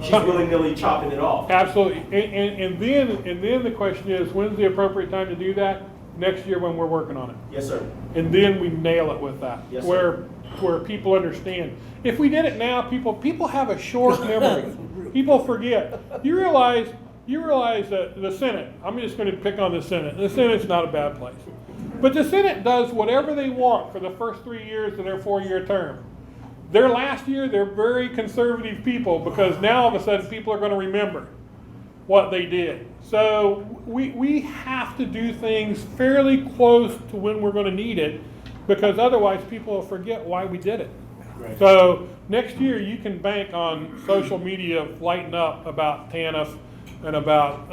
she's willy-nilly chopping it off. Absolutely. And then the question is, when's the appropriate time to do that? Next year when we're working on it. Yes, sir. And then we nail it with that. Yes, where people understand. If we did it now, people have a short memory. People forget. You realize that the Senate, I'm just going to pick on the Senate. The Senate's not a bad place. But the Senate does whatever they want for the first 3 years of their 4-year term. Their last year, they're very conservative people because now all of a sudden people are going to remember what they did. So we have to do things fairly close to when we're going to need it. because otherwise people will forget why we did it. So next year you can bank on social media lighting up about TANF and about,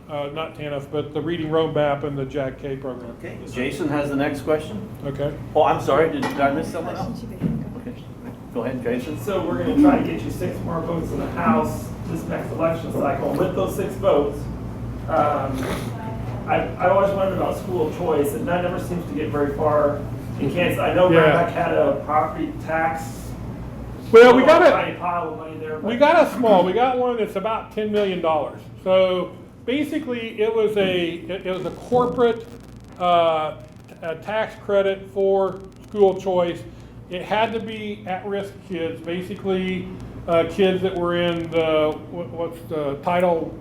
not TANF, but the Reading Roadmap and the Jack K program. Okay, Jason has the next question. Okay? Oh, I'm sorry, did I miss someone else? Okay. Go ahead, Jason. So we're going to try to get you 6 more votes in the House this next election cycle. And with those 6 votes, I always wondered about school choice, and that never seems to get very far in Kansas. I know Yeah. Rhinebeck had a property tax. Well, we got tiny pile of money there. We got we got one that's about $10 million. So basically it was a corporate a tax credit for school choice. It had to be at-risk kids, basically kids that were in the, what's the Title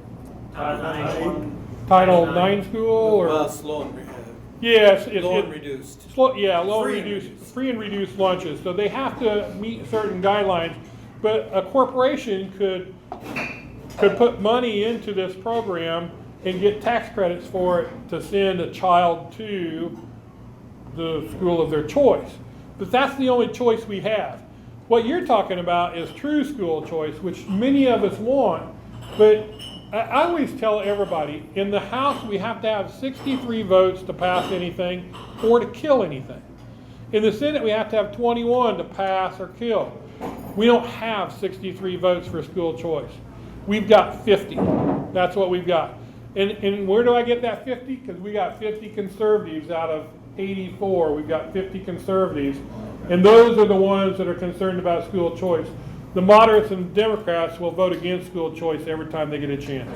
IX school or? Slow and Yes. reduced. Low Free and and reduced, reduced. free and reduced lunches. So they have to meet certain guidelines, but a corporation could put money into this program and get tax credits for it to send a child to the school of their choice. But that's the only choice we have. What you're talking about is true school choice, which many of us want, but I always tell everybody, in the House we have to have 63 votes to pass anything or to kill anything. In the Senate we have to have 21 to pass or kill. We don't have 63 votes for school choice. We've got 50. That's what we've got. And where do I get that 50? Because we got 50 conservatives out of 84. We've got 50 conservatives. And those are the ones that are concerned about school choice. The moderates and Democrats will vote against school choice every time they get a chance.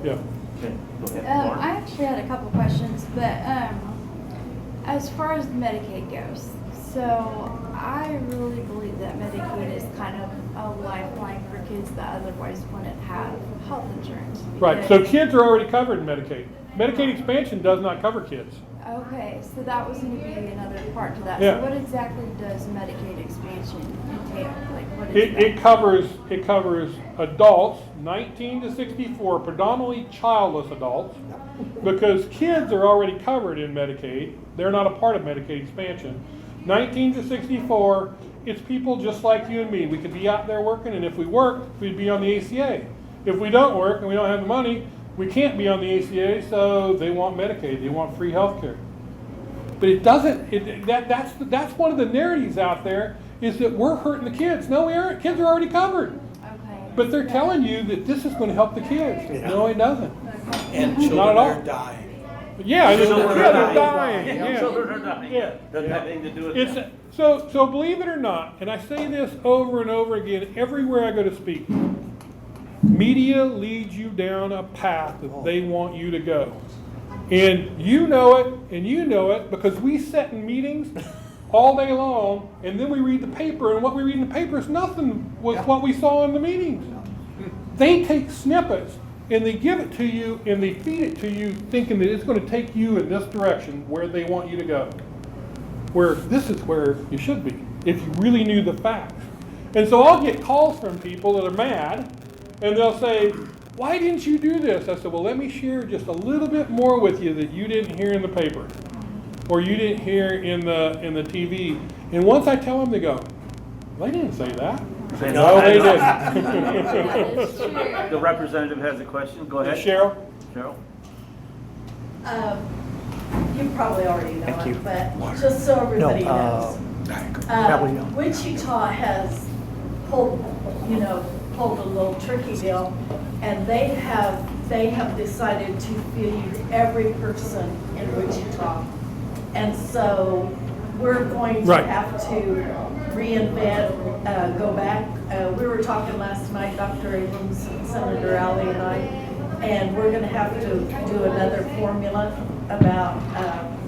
Yeah. Okay, go ahead. I actually had a couple questions, but as far as Medicaid goes, so I really believe that Medicaid is kind of a lifeline for kids that otherwise wouldn't have health insurance. Right. So kids are already covered in Medicaid. Medicaid expansion does not cover kids. Okay, so that was going to be another part to that. Yeah. So what exactly does Medicaid expansion entail? Like what is It that? covers adults 19 to 64, predominantly childless adults, because kids are already covered in Medicaid. They're not a part of Medicaid expansion. 19 to 64, it's people just like you and me. We could be out there working, and if we worked, we'd be on the ACA. If we don't work and we don't have the money, we can't be on the ACA, so they want Medicaid. They want free health care. But it doesn't, that's one of the narratives out there, is that we're hurting the kids. No, we aren't. Kids are already covered. Okay. But they're telling you that this is going to help the kids. Yeah. No, it doesn't. And Not children at all. are dying. Yeah, Children they're are dying. dying. Yeah. Children are dying. Yeah. Doesn't have anything to do with It's that. so believe it or not, and I say this over and over again everywhere I go to speak. Media leads you down a path that they want you to go. And you know it, and you know it, because we sit in meetings all day long, and then we read the paper, and what we read in the paper is nothing with what we saw in the meetings. They take snippets, and they give it to you, and they feed it to you, thinking that it's going to take you in this direction where they want you to go. Where this is where you should be, if you really knew the facts. And so I'll get calls from people that are mad, and they'll say, why didn't you do this? I said, well, let me share just a little bit more with you that you didn't hear in the paper, or you didn't hear in the TV. And once I tell them, they go, they didn't say that. No, they didn't. That is true. The representative has a question. Go ahead. Cheryl? Cheryl. You probably already know Thank you. it, but just so everybody knows. Probably not. Wichita has pulled a little tricky deal, and they have decided to feed every person in Wichita. And so we're going to Right. have to reinvent, go back. We were talking last night, Dr. Abrams, Senator Alley and I, and we're gonna have to do another formula about,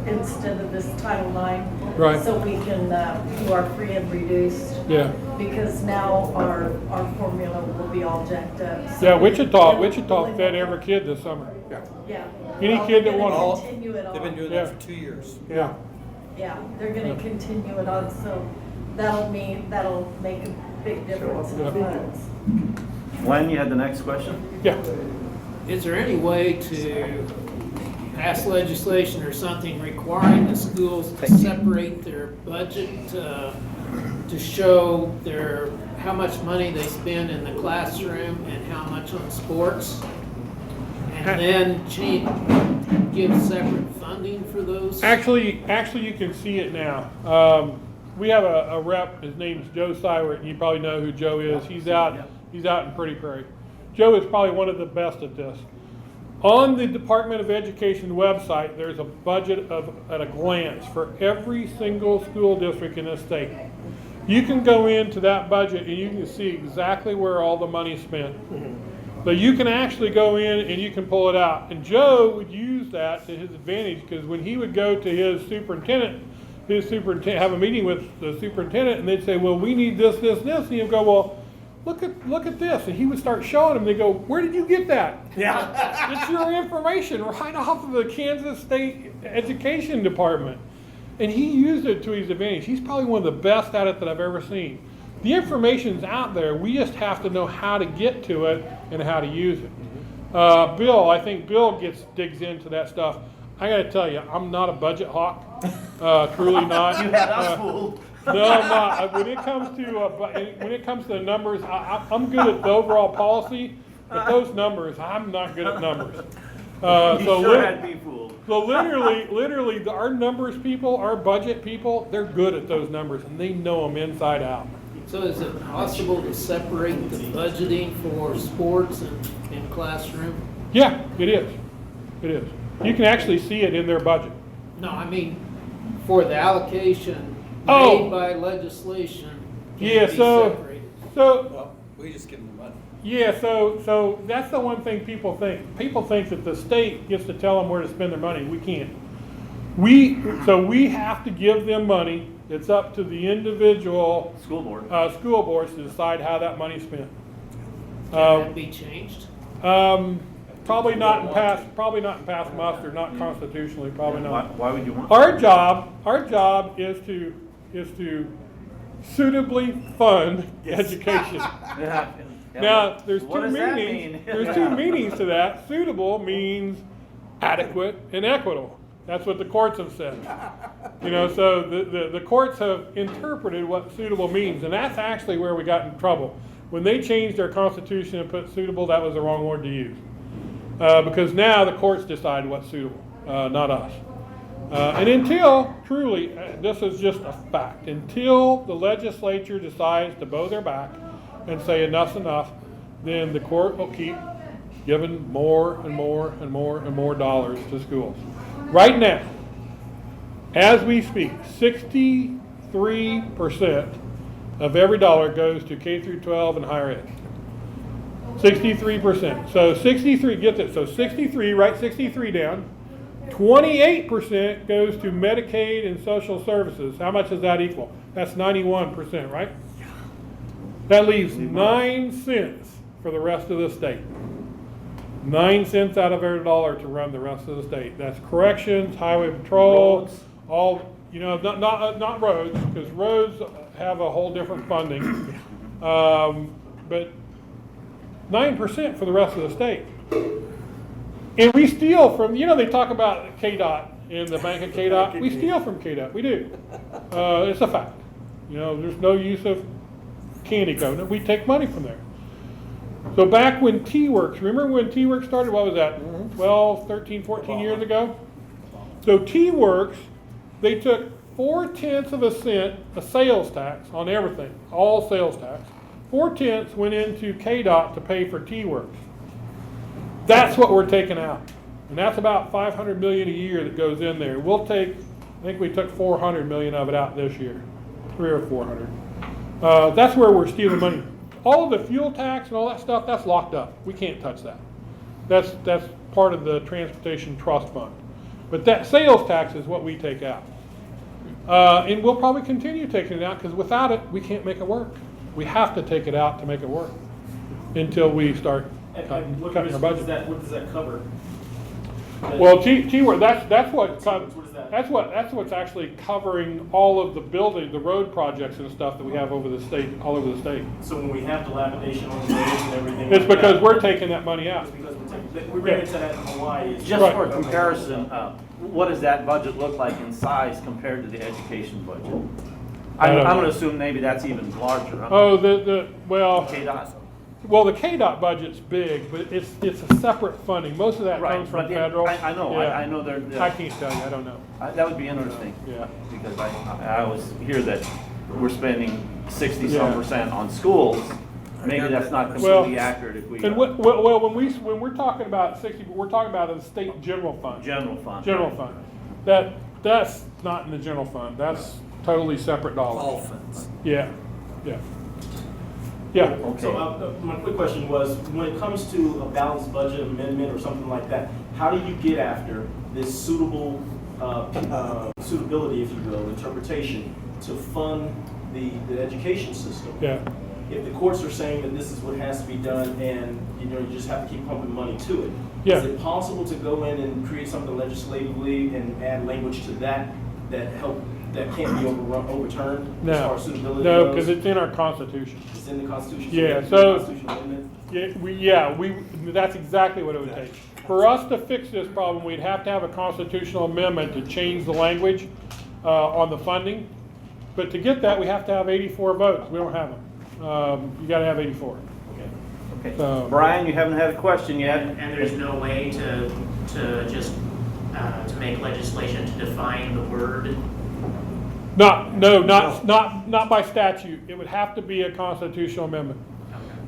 instead of this Title IX. Right. So we can do our free and reduced, Yeah. because now our formula will be all jacked up. So Yeah, we Wichita really fed every kid this summer. Yeah. Any Well, kid that they're gonna wants- continue it on. They've been doing Yeah. that for 2 years. Yeah. Yeah, they're gonna continue it on, so that'll make a big difference in Yeah. funds. Glenn, you had the next question? Yeah. Is there any way to pass legislation or something requiring the schools to separate their budget to show how much money they spend in the classroom and how much on sports, and then give separate funding for those? Actually, you can see it now. We have a rep. His name's Joe Sywert, and you probably know who Joe is. He's out in Pretty Prairie. Joe is probably one of the best at this. On the Department of Education website, there's a budget at a glance for every single school district in the state. You can go into that budget and you can see exactly where all the money's spent. So you can actually go in and you can pull it out. And Joe would use that to his advantage, because when he would go to his superintendent, have a meeting with the superintendent, and they'd say, well, we need this, this, and this. And he'd go, well, look at this. And he would start showing them. They go, where did you get that? Yeah. It's your information right off of the Kansas State Education Department. And he used it to his advantage. He's probably one of the best at it that I've ever seen. The information's out there. We just have to know how to get to it and how to use it. I think Bill digs into that stuff. I got to tell you, I'm not a budget hawk. Truly not. You had us fooled. No, I'm not. When it comes to the numbers, I'm good at the overall policy, but those numbers, I'm not good at numbers. You sure had me fooled. So literally, our numbers people, our budget people, they're good at those numbers, and they know them inside out. So is it possible to separate the budgeting for sports and classroom? Yeah, it is. It is. You can actually see it in their budget. No, I mean, for the allocation Oh. made by legislation, can Yeah, it be so separated? Well, we just give them the money. Yeah, so that's the one thing people think. People think that the state gets to tell them where to spend their money. We can't. We have to give them money. It's up to the individual School board. school boards to decide how that money's spent. Can that be changed? Probably not in past muster, not constitutionally, probably not. Why would you want? Our job is to suitably fund education. Yeah. Now, there's What two does that meanings. mean? There's two meanings to that. Suitable means adequate and equitable. That's what the courts have said. So the courts have interpreted what suitable means, and that's actually where we got in trouble. When they changed their constitution and put suitable, that was the wrong word to use. Because now the courts decide what's suitable, not us. And until, truly, this is just a fact, until the legislature decides to bow their back and say enough's enough, then the court will keep giving more and more and more and more dollars to schools. Right now, as we speak, 63% of every dollar goes to K through 12 and higher ed. 63%. So 63, get this, so 63, write 63 down. 28% goes to Medicaid and social services. How much does that equal? That's 91%, right? That leaves 9 cents for the rest of the state. 9 cents out of every dollar to run the rest of the state. That's corrections, highway patrol, Roads. all, not roads, because roads have a whole different funding. But 9% for the rest of the state. And we steal from, they talk about KDOT and the bank of KDOT. We steal from KDOT. We do. It's a fact. There's no use of candy cone. We take money from there. So back when T-Works, remember when T-Works started? What was that? 12, 13, 14 years ago? So T-Works, they took 0.4 cents a sales tax on everything, all sales tax. 0.4 went into KDOT to pay for T-Works. That's what we're taking out. And that's about $500 million a year that goes in there. We'll take, I think we took $400 million of it out this year, 300 or 400. That's where we're stealing money. All of the fuel tax and all that stuff, that's locked up. We can't touch that. That's part of the Transportation Trust Fund. But that sales tax is what we take out. And we'll probably continue taking it out, because without it, we can't make it work. We have to take it out to make it work until we start cutting our budget. What does that cover? Well, T-word, that's what, What is that? that's what's actually covering all of the building, the road projects and stuff that we have over the state, all over the state. So when we have dilapidation on the roads and everything. It's like because that, we're taking that money out. it's because we ran into that in Hawaii. Just Right. for comparison, what does that budget look like in size compared to the education budget? I'm don't know. gonna assume maybe that's even larger. Huh? Oh, well, KDOT? well, the KDOT budget's big, but it's a separate funding. Most of that Right, comes from but federal. I know, Yeah. I know they're. I can't tell you, I don't know. That would be interesting. Yeah. Because I always hear that we're spending 60-some% on schools. Maybe that's not completely accurate if we. And well, when we're talking about 60, we're talking about the state general fund. General fund. General fund. That's not in the general fund. That's totally separate dollars. All funds. Yeah, yeah. Yeah. Okay. So my quick question was, when it comes to a balanced budget amendment or something like that, how do you get after this suitable, suitability, if you will, interpretation to fund the education system? Yeah. If the courts are saying that this is what has to be done and, you just have to keep pumping money to it, Yeah. is it possible to go in and create something legislatively and add language to that that can't be overturned as far No, as suitability no, goes? because it's in our Constitution. It's in the Constitution. Yeah, it's so- a constitutional amendment. That's exactly what it would take. For us to fix this problem, we'd have to have a constitutional amendment to change the language on the funding. But to get that, we have to have 84 votes. We don't have them. You gotta have 84. Okay. So- Brian, you haven't had a question yet. And there's no way to just, to make legislation to define the word? Not by statute. It would have to be a constitutional amendment.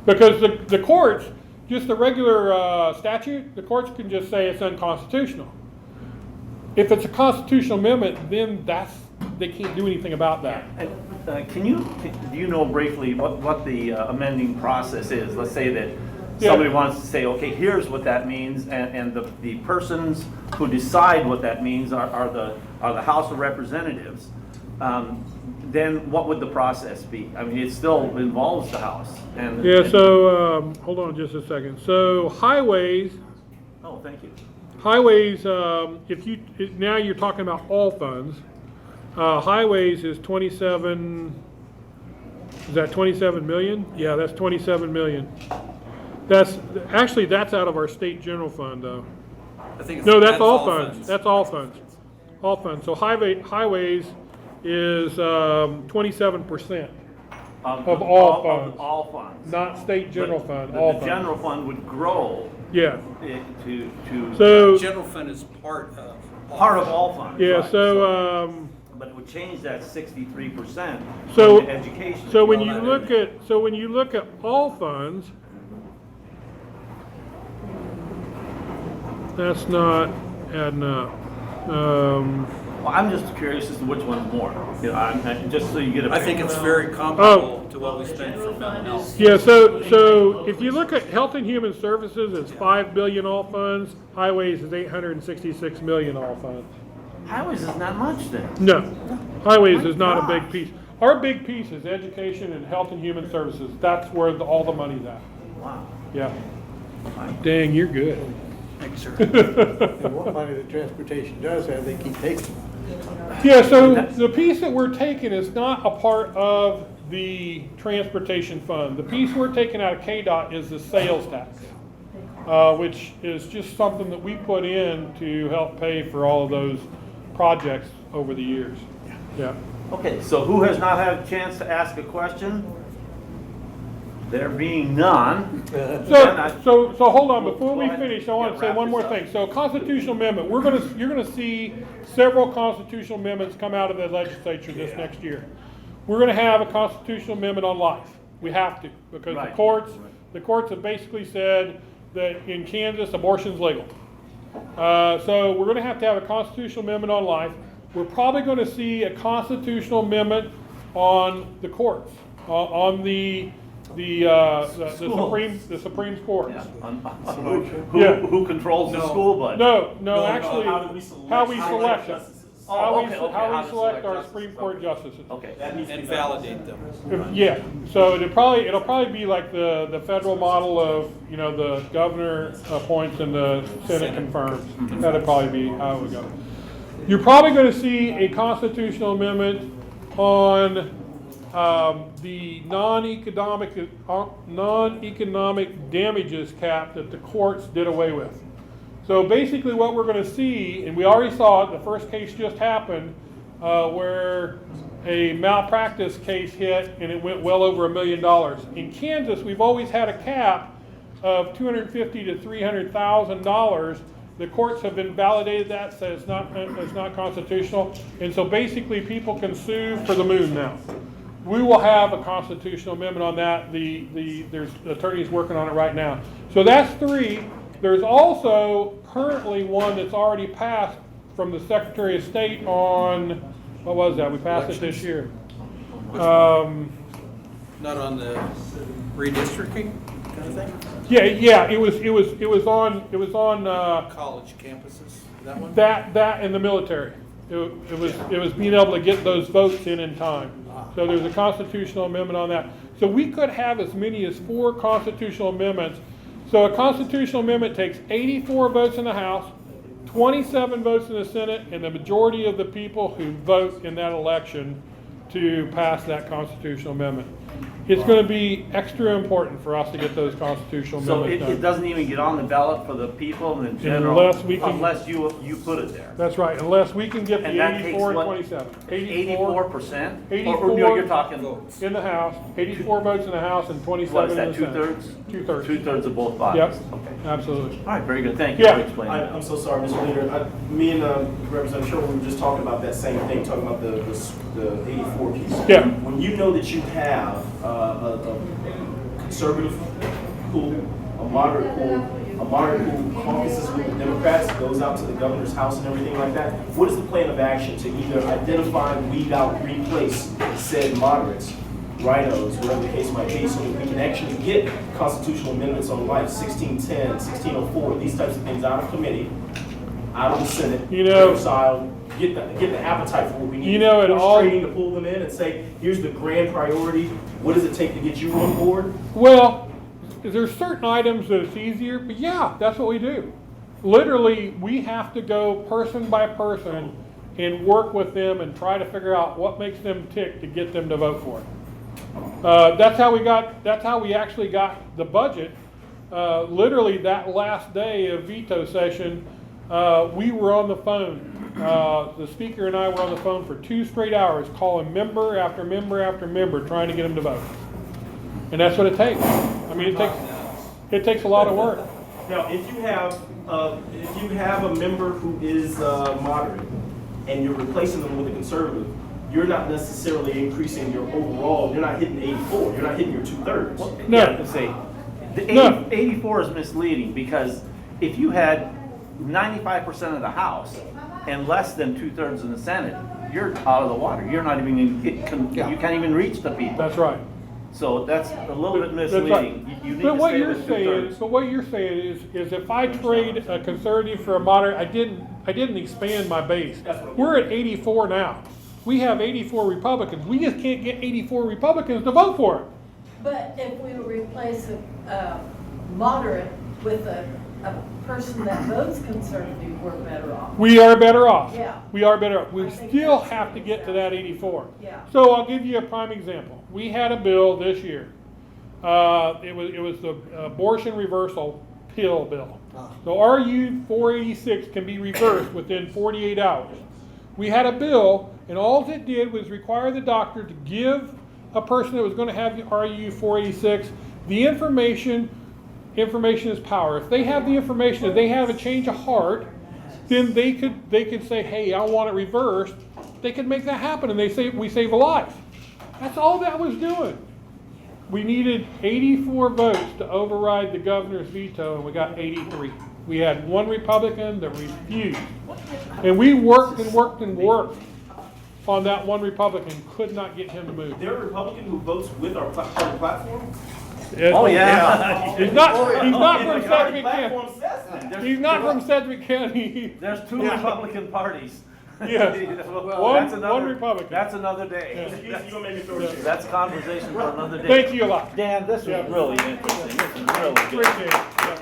Because the courts, just the regular statute, the courts can just say it's unconstitutional. If it's a constitutional amendment, then they can't do anything about that. Do you know briefly what the amending process is? Let's say that Yeah. somebody wants to say, okay, here's what that means, and the persons who decide what that means are the House of Representatives. Then what would the process be? I mean, it still involves the House. Yeah, so, hold on just a second. So highways, Oh, thank you. now you're talking about all funds. Highways is 27, is that 27 million? Yeah, that's 27 million. That's out of our state general fund though. I think it's. No, that's all funds. That's all funds. All funds. So highways is 27% of all funds. All funds. Not state general But fund, the all funds. general fund would grow Yeah. to So, General fund is part of. part of all funds. yeah, right. so, But it would change that 63% So- to education. so when Well, you that- look at all funds, that's not adding up. Well, I'm just curious as to which one's more. Just so you get a. I think picture. it's very comparable to what we spend for mental health. Yeah, so if you look at Health and Human Services, it's 5 billion all funds. Highways is 866 million all funds. Highways is not much then. No, highways My is not a gosh. big piece. Our big piece is education and Health and Human Services. That's where all the money's at. Wow. Yeah. Dang, you're good. Thanks, sir. And what money that transportation does have, they keep taking. Yeah, so the piece that we're taking is not a part of the transportation fund. The piece we're taking out of KDOT is the sales tax, which is just something that we put in to help pay for all of those projects over the years. Yeah. Okay, so who has not had a chance to ask a question? There being none. So hold on, before we Go ahead. finish, I want Yeah, to say wrap one more this up. thing. So constitutional amendment, you're gonna see several constitutional amendments come out of the legislature this next year. We're gonna have a constitutional amendment on life. We have to, because Right. the courts have basically said that in Kansas, abortion's legal. So we're gonna have to have a constitutional amendment on life. We're probably gonna see a constitutional amendment on the courts, on the Supreme Court. Yeah. Yeah. Who controls the school budget? No, actually, How do we select how we select them. Oh, okay, how how we to select our justices. Supreme Court justices. Okay. That needs to be And done. validate them. Yeah, so it'll probably be like the federal model of, you know, the governor appoints and the Senate confirms. That'll probably be how it would go. You're probably gonna see a constitutional amendment on the non-economic damages cap that the courts did away with. So basically what we're gonna see, and we already saw it, the first case just happened, where a malpractice case hit and it went well over $1 million. In Kansas, we've always had a cap of $250,000 to $300,000. The courts have invalidated that, said it's not constitutional. And so basically people can sue for the moon now. We will have a constitutional amendment on that. There's attorneys working on it right now. So that's 3. There's also currently one that's already passed from the Secretary of State on, what was that? We passed it this year. Not on the redistricting kind of thing? Yeah, it was on College campuses, that one? that and the military. It was being able to get those votes in time. So there's a constitutional amendment on that. So we could have as many as 4 constitutional amendments. So a constitutional amendment takes 84 votes in the House, 27 votes in the Senate, and the majority of the people who vote in that election to pass that constitutional amendment. It's going to be extra important for us to get those constitutional So amendments it done. doesn't even get on the ballot for the people in general? Unless you put it there? That's right, unless we can get the And that 84 and takes 27. 84%? 84 Or no, you're talking, Votes. in the House, 84 votes in the House and 27 what is in that, the Senate. 2/3? Two-thirds. 2/3 of both bodies? Yep, Okay. absolutely. All right, very good. Thank you Yeah. for explaining. I'm so sorry, Mr. Leader. Me and Representative Sherwood, we were just talking about that same thing, talking about the 84 piece. Yeah. When you know that you have a conservative pool, a moderate pool caucuses with the Democrats, goes out to the governor's house and everything like that, what is the plan of action to either identify, weed out, replace said moderates, rhinos, whatever the case might be, so that we can actually get constitutional amendments on life, 1610, 1604, these types of things out of committee, out of the Senate, reconciled, get the appetite for what we need. You know, it Push all- training to pull them in and say, here's the grand priority, what does it take to get you on board? Well, there's certain items that it's easier, but yeah, that's what we do. Literally, we have to go person by person and work with them and try to figure out what makes them tick to get them to vote for it. That's how we actually got the budget. Literally that last day of veto session, we were on the phone. The speaker and I were on the phone for 2 straight hours, calling member after member after member, trying to get them to vote. And that's what it takes. I mean, it takes a lot of work. Now, if you have a member who is moderate and you're replacing them with a conservative, you're not necessarily increasing your overall, you're not hitting 84, you're not hitting your 2/3. No. Yeah, let's say, the No. 84 is misleading because if you had 95% of the House and less than 2/3 in the Senate, you're out of the water. You're not even, you can't even reach the people. That's right. So that's a little bit That's right. misleading. You need But to what stay you're with saying, 2/3. but what you're saying is if I trade a conservative for a moderate, I didn't expand my base. We're at 84 now. We have 84 Republicans. We just can't get 84 Republicans to vote for it. But if we replace a moderate with a person that votes conservative, we're better off. We are better off. Yeah. We are better off. We I think still that's have to get to that 84. Yeah. So I'll give you a prime example. We had a bill this year. It was the abortion reversal pill bill. So RU 486 can be reversed within 48 hours. We had a bill, and all it did was require the doctor to give a person that was going to have the RU 486 the information. Information is power. If they have the information, if they have a change of heart, then they could say, hey, I want it reversed. They could make that happen, and we save a life. That's all that was doing. We needed 84 votes to override the governor's veto, and we got 83. We had one Republican that refused. And we worked and worked and worked on that one Republican, could not get him to move. There a Republican who votes with our party platform? Oh, yeah. He's not from The party Sedgwick County. platform says that. He's not from Sedgwick County. There's 2 Republican parties. Yes. Well, that's One another- Republican. That's another day. You're gonna make me throw a chair. That's a conversation for another day. Thank you a lot. Dan, this was Yeah. really interesting. This was really good. Appreciate it. Yeah.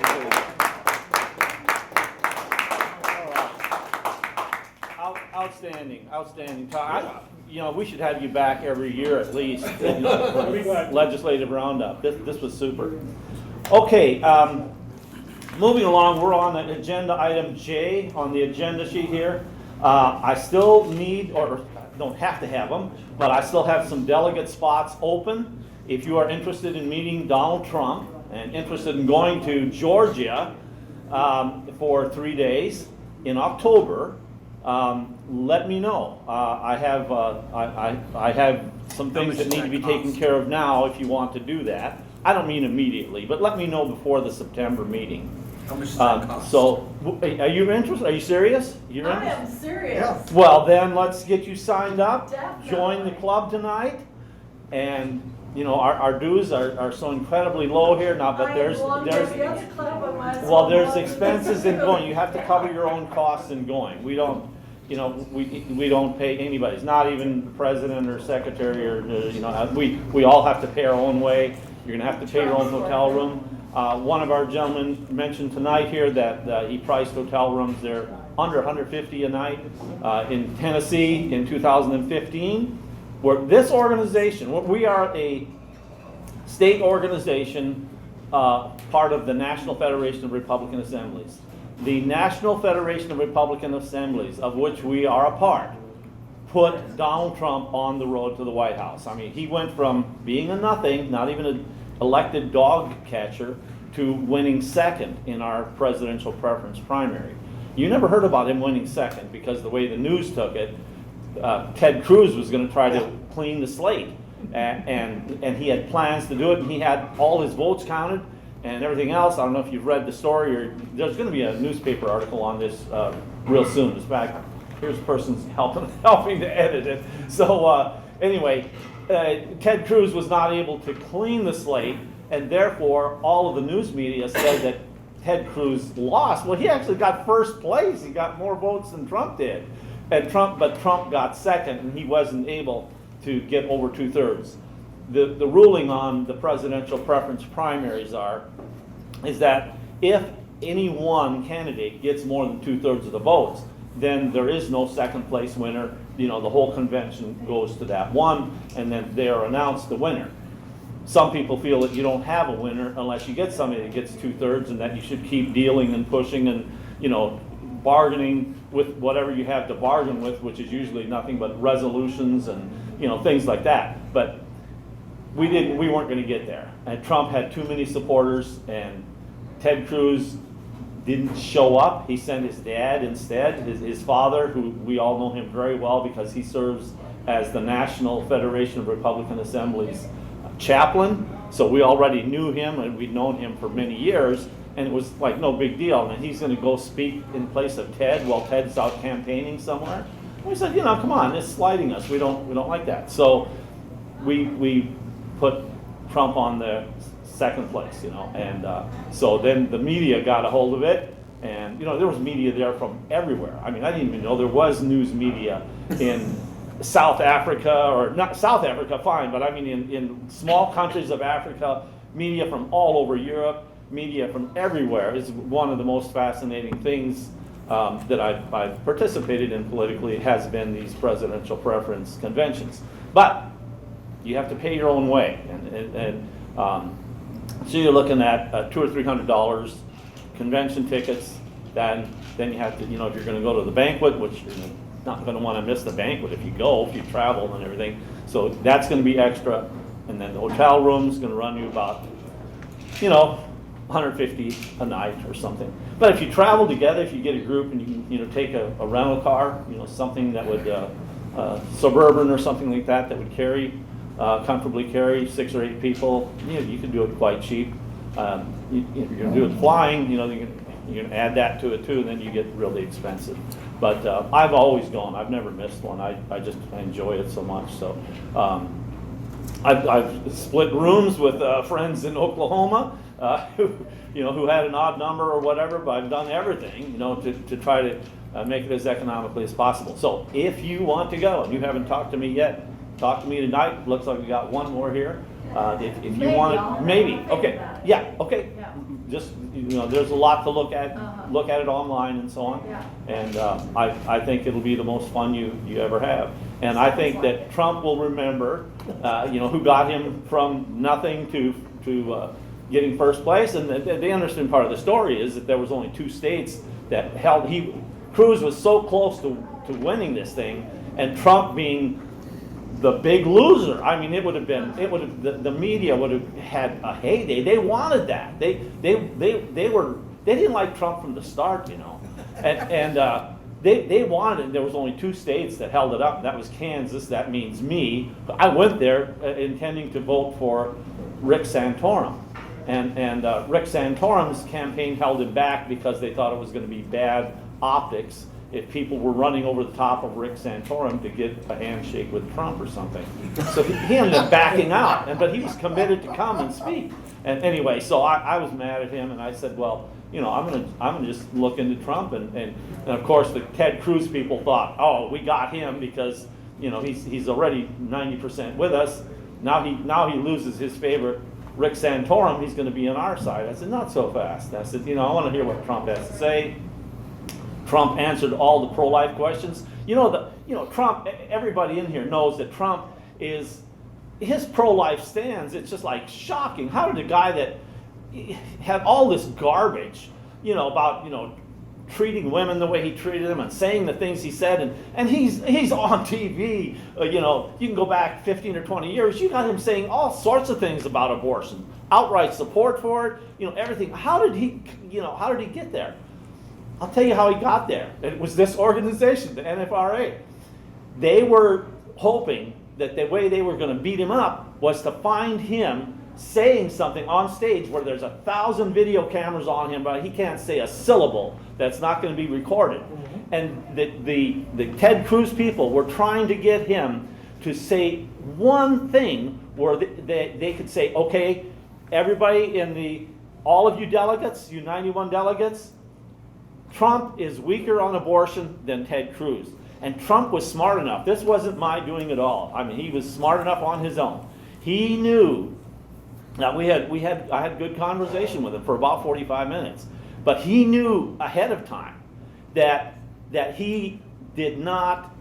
Outstanding, outstanding. We should have you back every year at least, for the legislative roundup. This was super. Okay, moving along, we're on the agenda item J on the agenda sheet here. I still need, or don't have to have them, but I still have some delegate spots open. If you are interested in meeting Donald Trump and interested in going to Georgia for 3 days in October, let me know. I have some things that need to be taken care of now if you want to do that. I don't mean immediately, but let me know before the September meeting. How much does that cost? So, are you interested? Are you serious? You're I interested? am serious. Well, then let's get you signed up. Definitely. Join the club tonight. And, our dues are so incredibly low here now, but there's expenses in going. You have to cover your own costs in going. We don't, we don't pay anybody's, not even the president or secretary or, we all have to pay our own way. You're gonna have to pay your own hotel room. One of our gentlemen mentioned tonight here that he priced hotel rooms. They're under $150 a night in Tennessee in 2015. Where this organization, we are a state organization, part of the National Federation of Republican Assemblies. The National Federation of Republican Assemblies, of which we are a part, put Donald Trump on the road to the White House. I mean, he went from being a nothing, not even an elected dog catcher, to winning second in our presidential preference primary. You never heard about him winning second because the way the news took it, Ted Cruz was going to try to clean the slate, and he had plans to do it, and he had all his votes counted and everything else. I don't know if you've read the story, or there's going to be a newspaper article on this real soon. In fact, here's a person helping to edit it. So anyway, Ted Cruz was not able to clean the slate, and therefore all of the news media said that Ted Cruz lost. Well, he actually got first place. He got more votes than Trump did. But Trump got second, and he wasn't able to get over 2/3. The ruling on the presidential preference primaries is that if any one candidate gets more than 2/3 of the votes, then there is no second place winner. The whole convention goes to that one, and then they are announced the winner. Some people feel that you don't have a winner unless you get somebody that gets 2/3, and that you should keep dealing and pushing and bargaining with whatever you have to bargain with, which is usually nothing but resolutions and things like that. But we weren't going to get there, and Trump had too many supporters, and Ted Cruz didn't show up. He sent his dad instead, his father, who we all know him very well because he serves as the National Federation of Republican Assemblies chaplain. So we already knew him, and we'd known him for many years, and it was like no big deal. And he's going to go speak in place of Ted while Ted's out campaigning somewhere. And we said, come on, it's sliding us. We don't like that. So we put Trump on the second place, and so then the media got a hold of it, and there was media there from everywhere. I mean, I didn't even know there was news media in South Africa, or not South Africa, fine, but I mean in small countries of Africa, media from all over Europe, media from everywhere. Is one of the most fascinating things that I've participated in politically, has been these presidential preference conventions. But you have to pay your own way, and so you're looking at $200 or $300 convention tickets. Then you have to, if you're going to go to the banquet, which you're not going to want to miss the banquet if you travel and everything. So that's going to be extra, and then the hotel room's going to run you about, $150 a night or something. But if you travel together, if you get a group and you can, take a rental car, something that would Suburban or something like that would carry. Comfortably carry 6 or 8 people. You can do it quite cheap. If you're going to do it flying, you can add that to it too, and then you get really expensive. But I've always gone. I've never missed one. I just enjoy it so much. So I've split rooms with friends in Oklahoma who had an odd number or whatever. But I've done everything to try to make it as economically as possible. So if you want to go, and you haven't talked to me yet, talk to me tonight. Looks like we got one more here. If you Maybe, want I'll it, have maybe, to think okay, about it. yeah, okay. Yeah. Just, there's a lot to look at, Uh-huh. look at it online and so on. Yeah. And I think it'll be the most fun you ever have. And I think that Trump will remember, who got him from nothing to getting first place. And the interesting part of the story is that there was only 2 states that held, Cruz was so close to winning this thing, and Trump being the big loser. I mean, the media would have had a heyday. They wanted that. They didn't like Trump from the start, and they wanted it. There was only 2 states that held it up. That was Kansas. That means me. I went there intending to vote for Rick Santorum, and Rick Santorum's campaign held him back because they thought it was going to be bad optics if people were running over the top of Rick Santorum to get a handshake with Trump or something. So he ended up backing out, but he was committed to come and speak. And anyway, so I was mad at him, and I said, well, I'm gonna just look into Trump, and of course the Ted Cruz people thought, oh, we got him because he's already 90% with us. Now he loses his favorite Rick Santorum. He's going to be on our side. I said, not so fast. I said, I want to hear what Trump has to say. Trump answered all the pro-life questions. Trump, everybody in here knows that Trump his pro-life stands, it's just like shocking. How did a guy that had all this garbage, about, treating women the way he treated them and saying the things he said, and he's on TV, you can go back 15 or 20 years, you got him saying all sorts of things about abortion, outright support for it, everything. How did he get there? I'll tell you how he got there. It was this organization, the NFRA. They were hoping that the way they were going to beat him up was to find him saying something on stage where there's 1,000 video cameras on him, but he can't say a syllable that's not going to be recorded. Mm-hmm. And the Ted Cruz people were trying to get him to say one thing where they could say, okay, everybody all of you delegates, you 91 delegates, Trump is weaker on abortion than Ted Cruz. And Trump was smart enough. This wasn't my doing at all. I mean, he was smart enough on his own. He knew. Now I had good conversation with him for about 45 minutes. But he knew ahead of time that he did not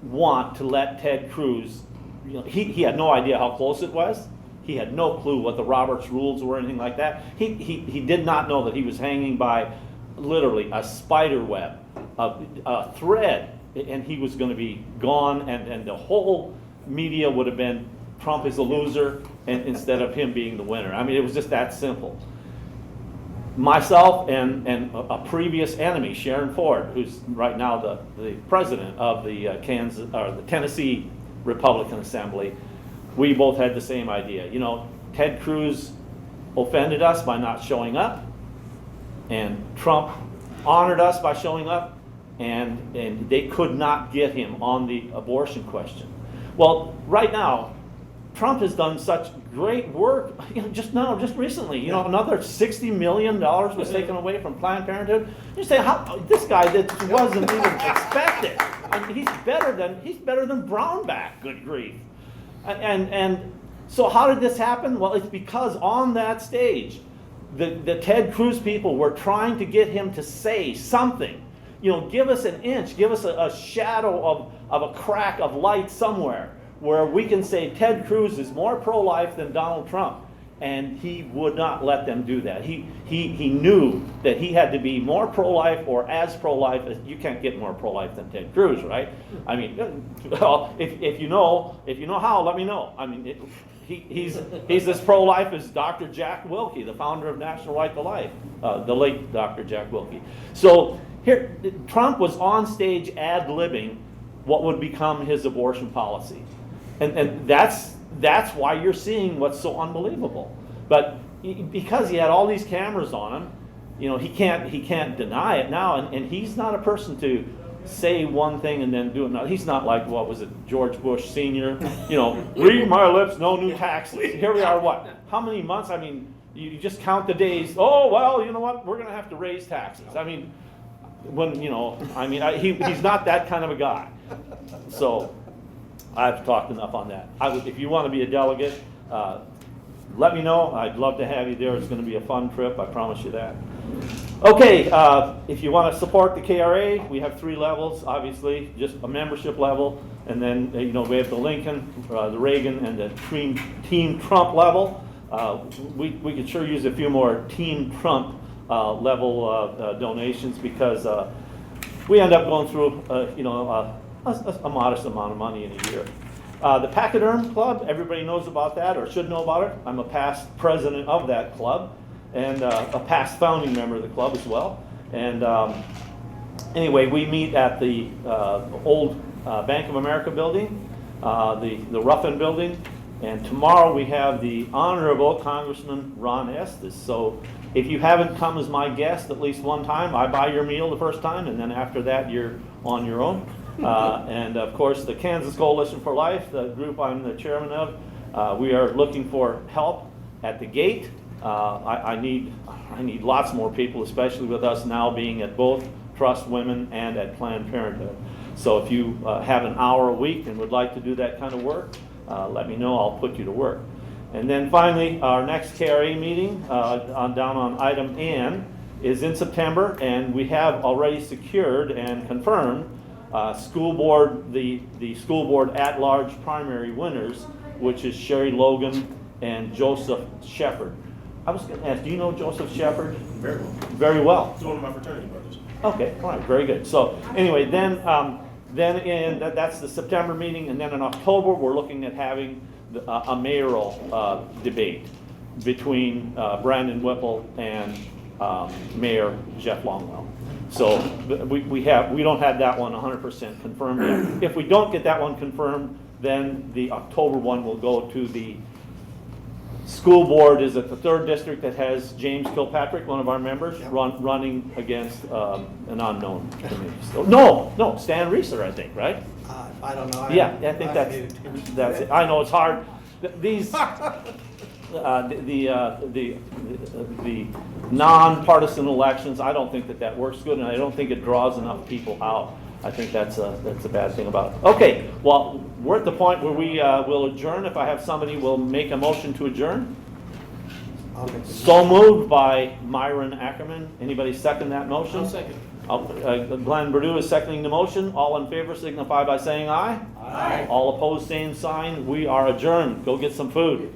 want to let Ted Cruz, he had no idea how close it was. He had no clue what the Roberts rules were or anything like that. He did not know that he was hanging by literally a spider web, a thread, and he was going to be gone, and the whole media would have been Trump is a loser, and instead of him being the winner. I mean, it was just that simple. Myself and a previous enemy, Sharon Ford, who's right now the president of the the Tennessee Republican Assembly, we both had the same idea. Ted Cruz offended us by not showing up, and Trump honored us by showing up, and they could not get him on the abortion question. Well, right now, Trump has done such great work, just recently, another $60 million was taken away from Planned Parenthood. You say, how this guy that wasn't even expected. I mean, he's better than Brownback, good grief. And so how did this happen? Well, it's because on that stage, the Ted Cruz people were trying to get him to say something. Give us an inch, give us a shadow of a crack of light somewhere where we can say Ted Cruz is more pro-life than Donald Trump. And he would not let them do that. He knew that he had to be more pro-life or as pro-life. You can't get more pro-life than Ted Cruz, right? I mean, well, if you know how, let me know. I mean, he's as pro-life as Dr. Jack Wilkie, the founder of National Right to Life, the late Dr. Jack Wilkie. So here, Trump was on stage ad-libbing what would become his abortion policy. And that's why you're seeing what's so unbelievable. But because he had all these cameras on him, he can't deny it now. And he's not a person to say one thing and then do another. He's not like, what was it, George Bush Sr.? Read my lips, no new taxes. Here we are, what? How many months? I mean, you just count the days. Oh, well, you know what? We're going to have to raise taxes. I mean, when, you know, I mean, he's not that kind of a guy. So I've talked enough on that. If you want to be a delegate, let me know. I'd love to have you there. It's going to be a fun trip. I promise you that. Okay, if you want to support the KRA, we have 3 levels, obviously, just a membership level, and then, you know, we have the Lincoln, the Reagan, and the Team Trump level. We could sure use a few more Team Trump level donations, because we end up going through, you know, a modest amount of money in a year. The Pachyderm Club, everybody knows about that, or should know about it. I'm a past president of that club, and a past founding member of the club as well. And anyway, we meet at the old Bank of America building, the Ruffin building, and tomorrow we have the Honorable Congressman Ron Estes. So if you haven't come as my guest at least one time, I buy your meal the first time, and then after that you're on your own. And of course, the Kansas Coalition for Life, the group I'm the chairman of, we are looking for help at the gate. I need lots more people, especially with us now being at both Trust Women and at Planned Parenthood. So if you have an hour a week and would like to do that kind of work, let me know. I'll put you to work. And then finally, our next KRA meeting down on item N is in September, and we have already secured and confirmed school board, the school board at-large primary winners, which is Sherry Logan and Joseph Shepard. I was going to ask, do you know Joseph Shepard? Very well. Very well. He's one of my fraternity brothers. Okay, all right, very good. So anyway, then that's the September meeting, and then in October we're looking at having a mayoral debate between Brandon Whipple and Mayor Jeff Longwell. So we don't have that one 100% confirmed yet. If we don't get that one confirmed, then the October one will go to the school board. Is it the 3rd district that has James Kilpatrick, one of our members, running against an unknown to me. So, no, Stan Reeser, I think, right? I don't know. Yeah, I think that's it. I know it's hard. These the non-partisan elections, I don't think that works good, and I don't think it draws enough people out. I think that's a bad thing about it. Okay, well, we're at the point where we will adjourn. If I have somebody will make a motion to adjourn. So moved by Myron Ackerman. Anybody second that motion? I'll second. Glenn Perdue is seconding the motion. All in favor signify by saying aye. Aye. All opposed, same sign. We are adjourned. Go get some food.